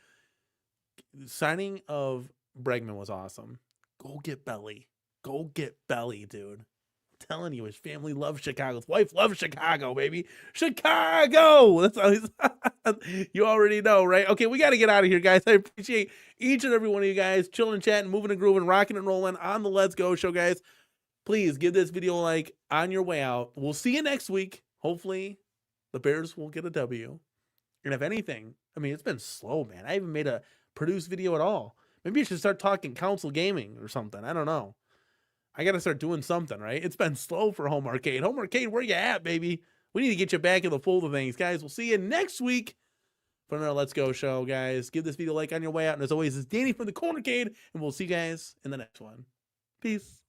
signing of Bregman was awesome. Go get Belly. Go get Belly, dude. I'm telling you, his family loves Chicago. His wife loves Chicago, baby. Chicago! That's how he's you already know, right? Okay, we got to get out of here, guys. I appreciate each and every one of you guys chilling, chatting, moving and grooving, rocking and rolling on the Let's Go show, guys. Please give this video a like on your way out. We'll see you next week. Hopefully, the Bears will get a W. And if anything, I mean, it's been slow, man. I haven't made a produced video at all. Maybe I should start talking console gaming or something. I don't know. I got to start doing something, right? It's been slow for Home Arcade. Home Arcade, where you at, baby? We need to get you back in the fold of things, guys. We'll see you next week for another Let's Go show, guys. Give this video a like on your way out. And as always, it's Danny from the CornerCade, and we'll see you guys in the next one. Peace.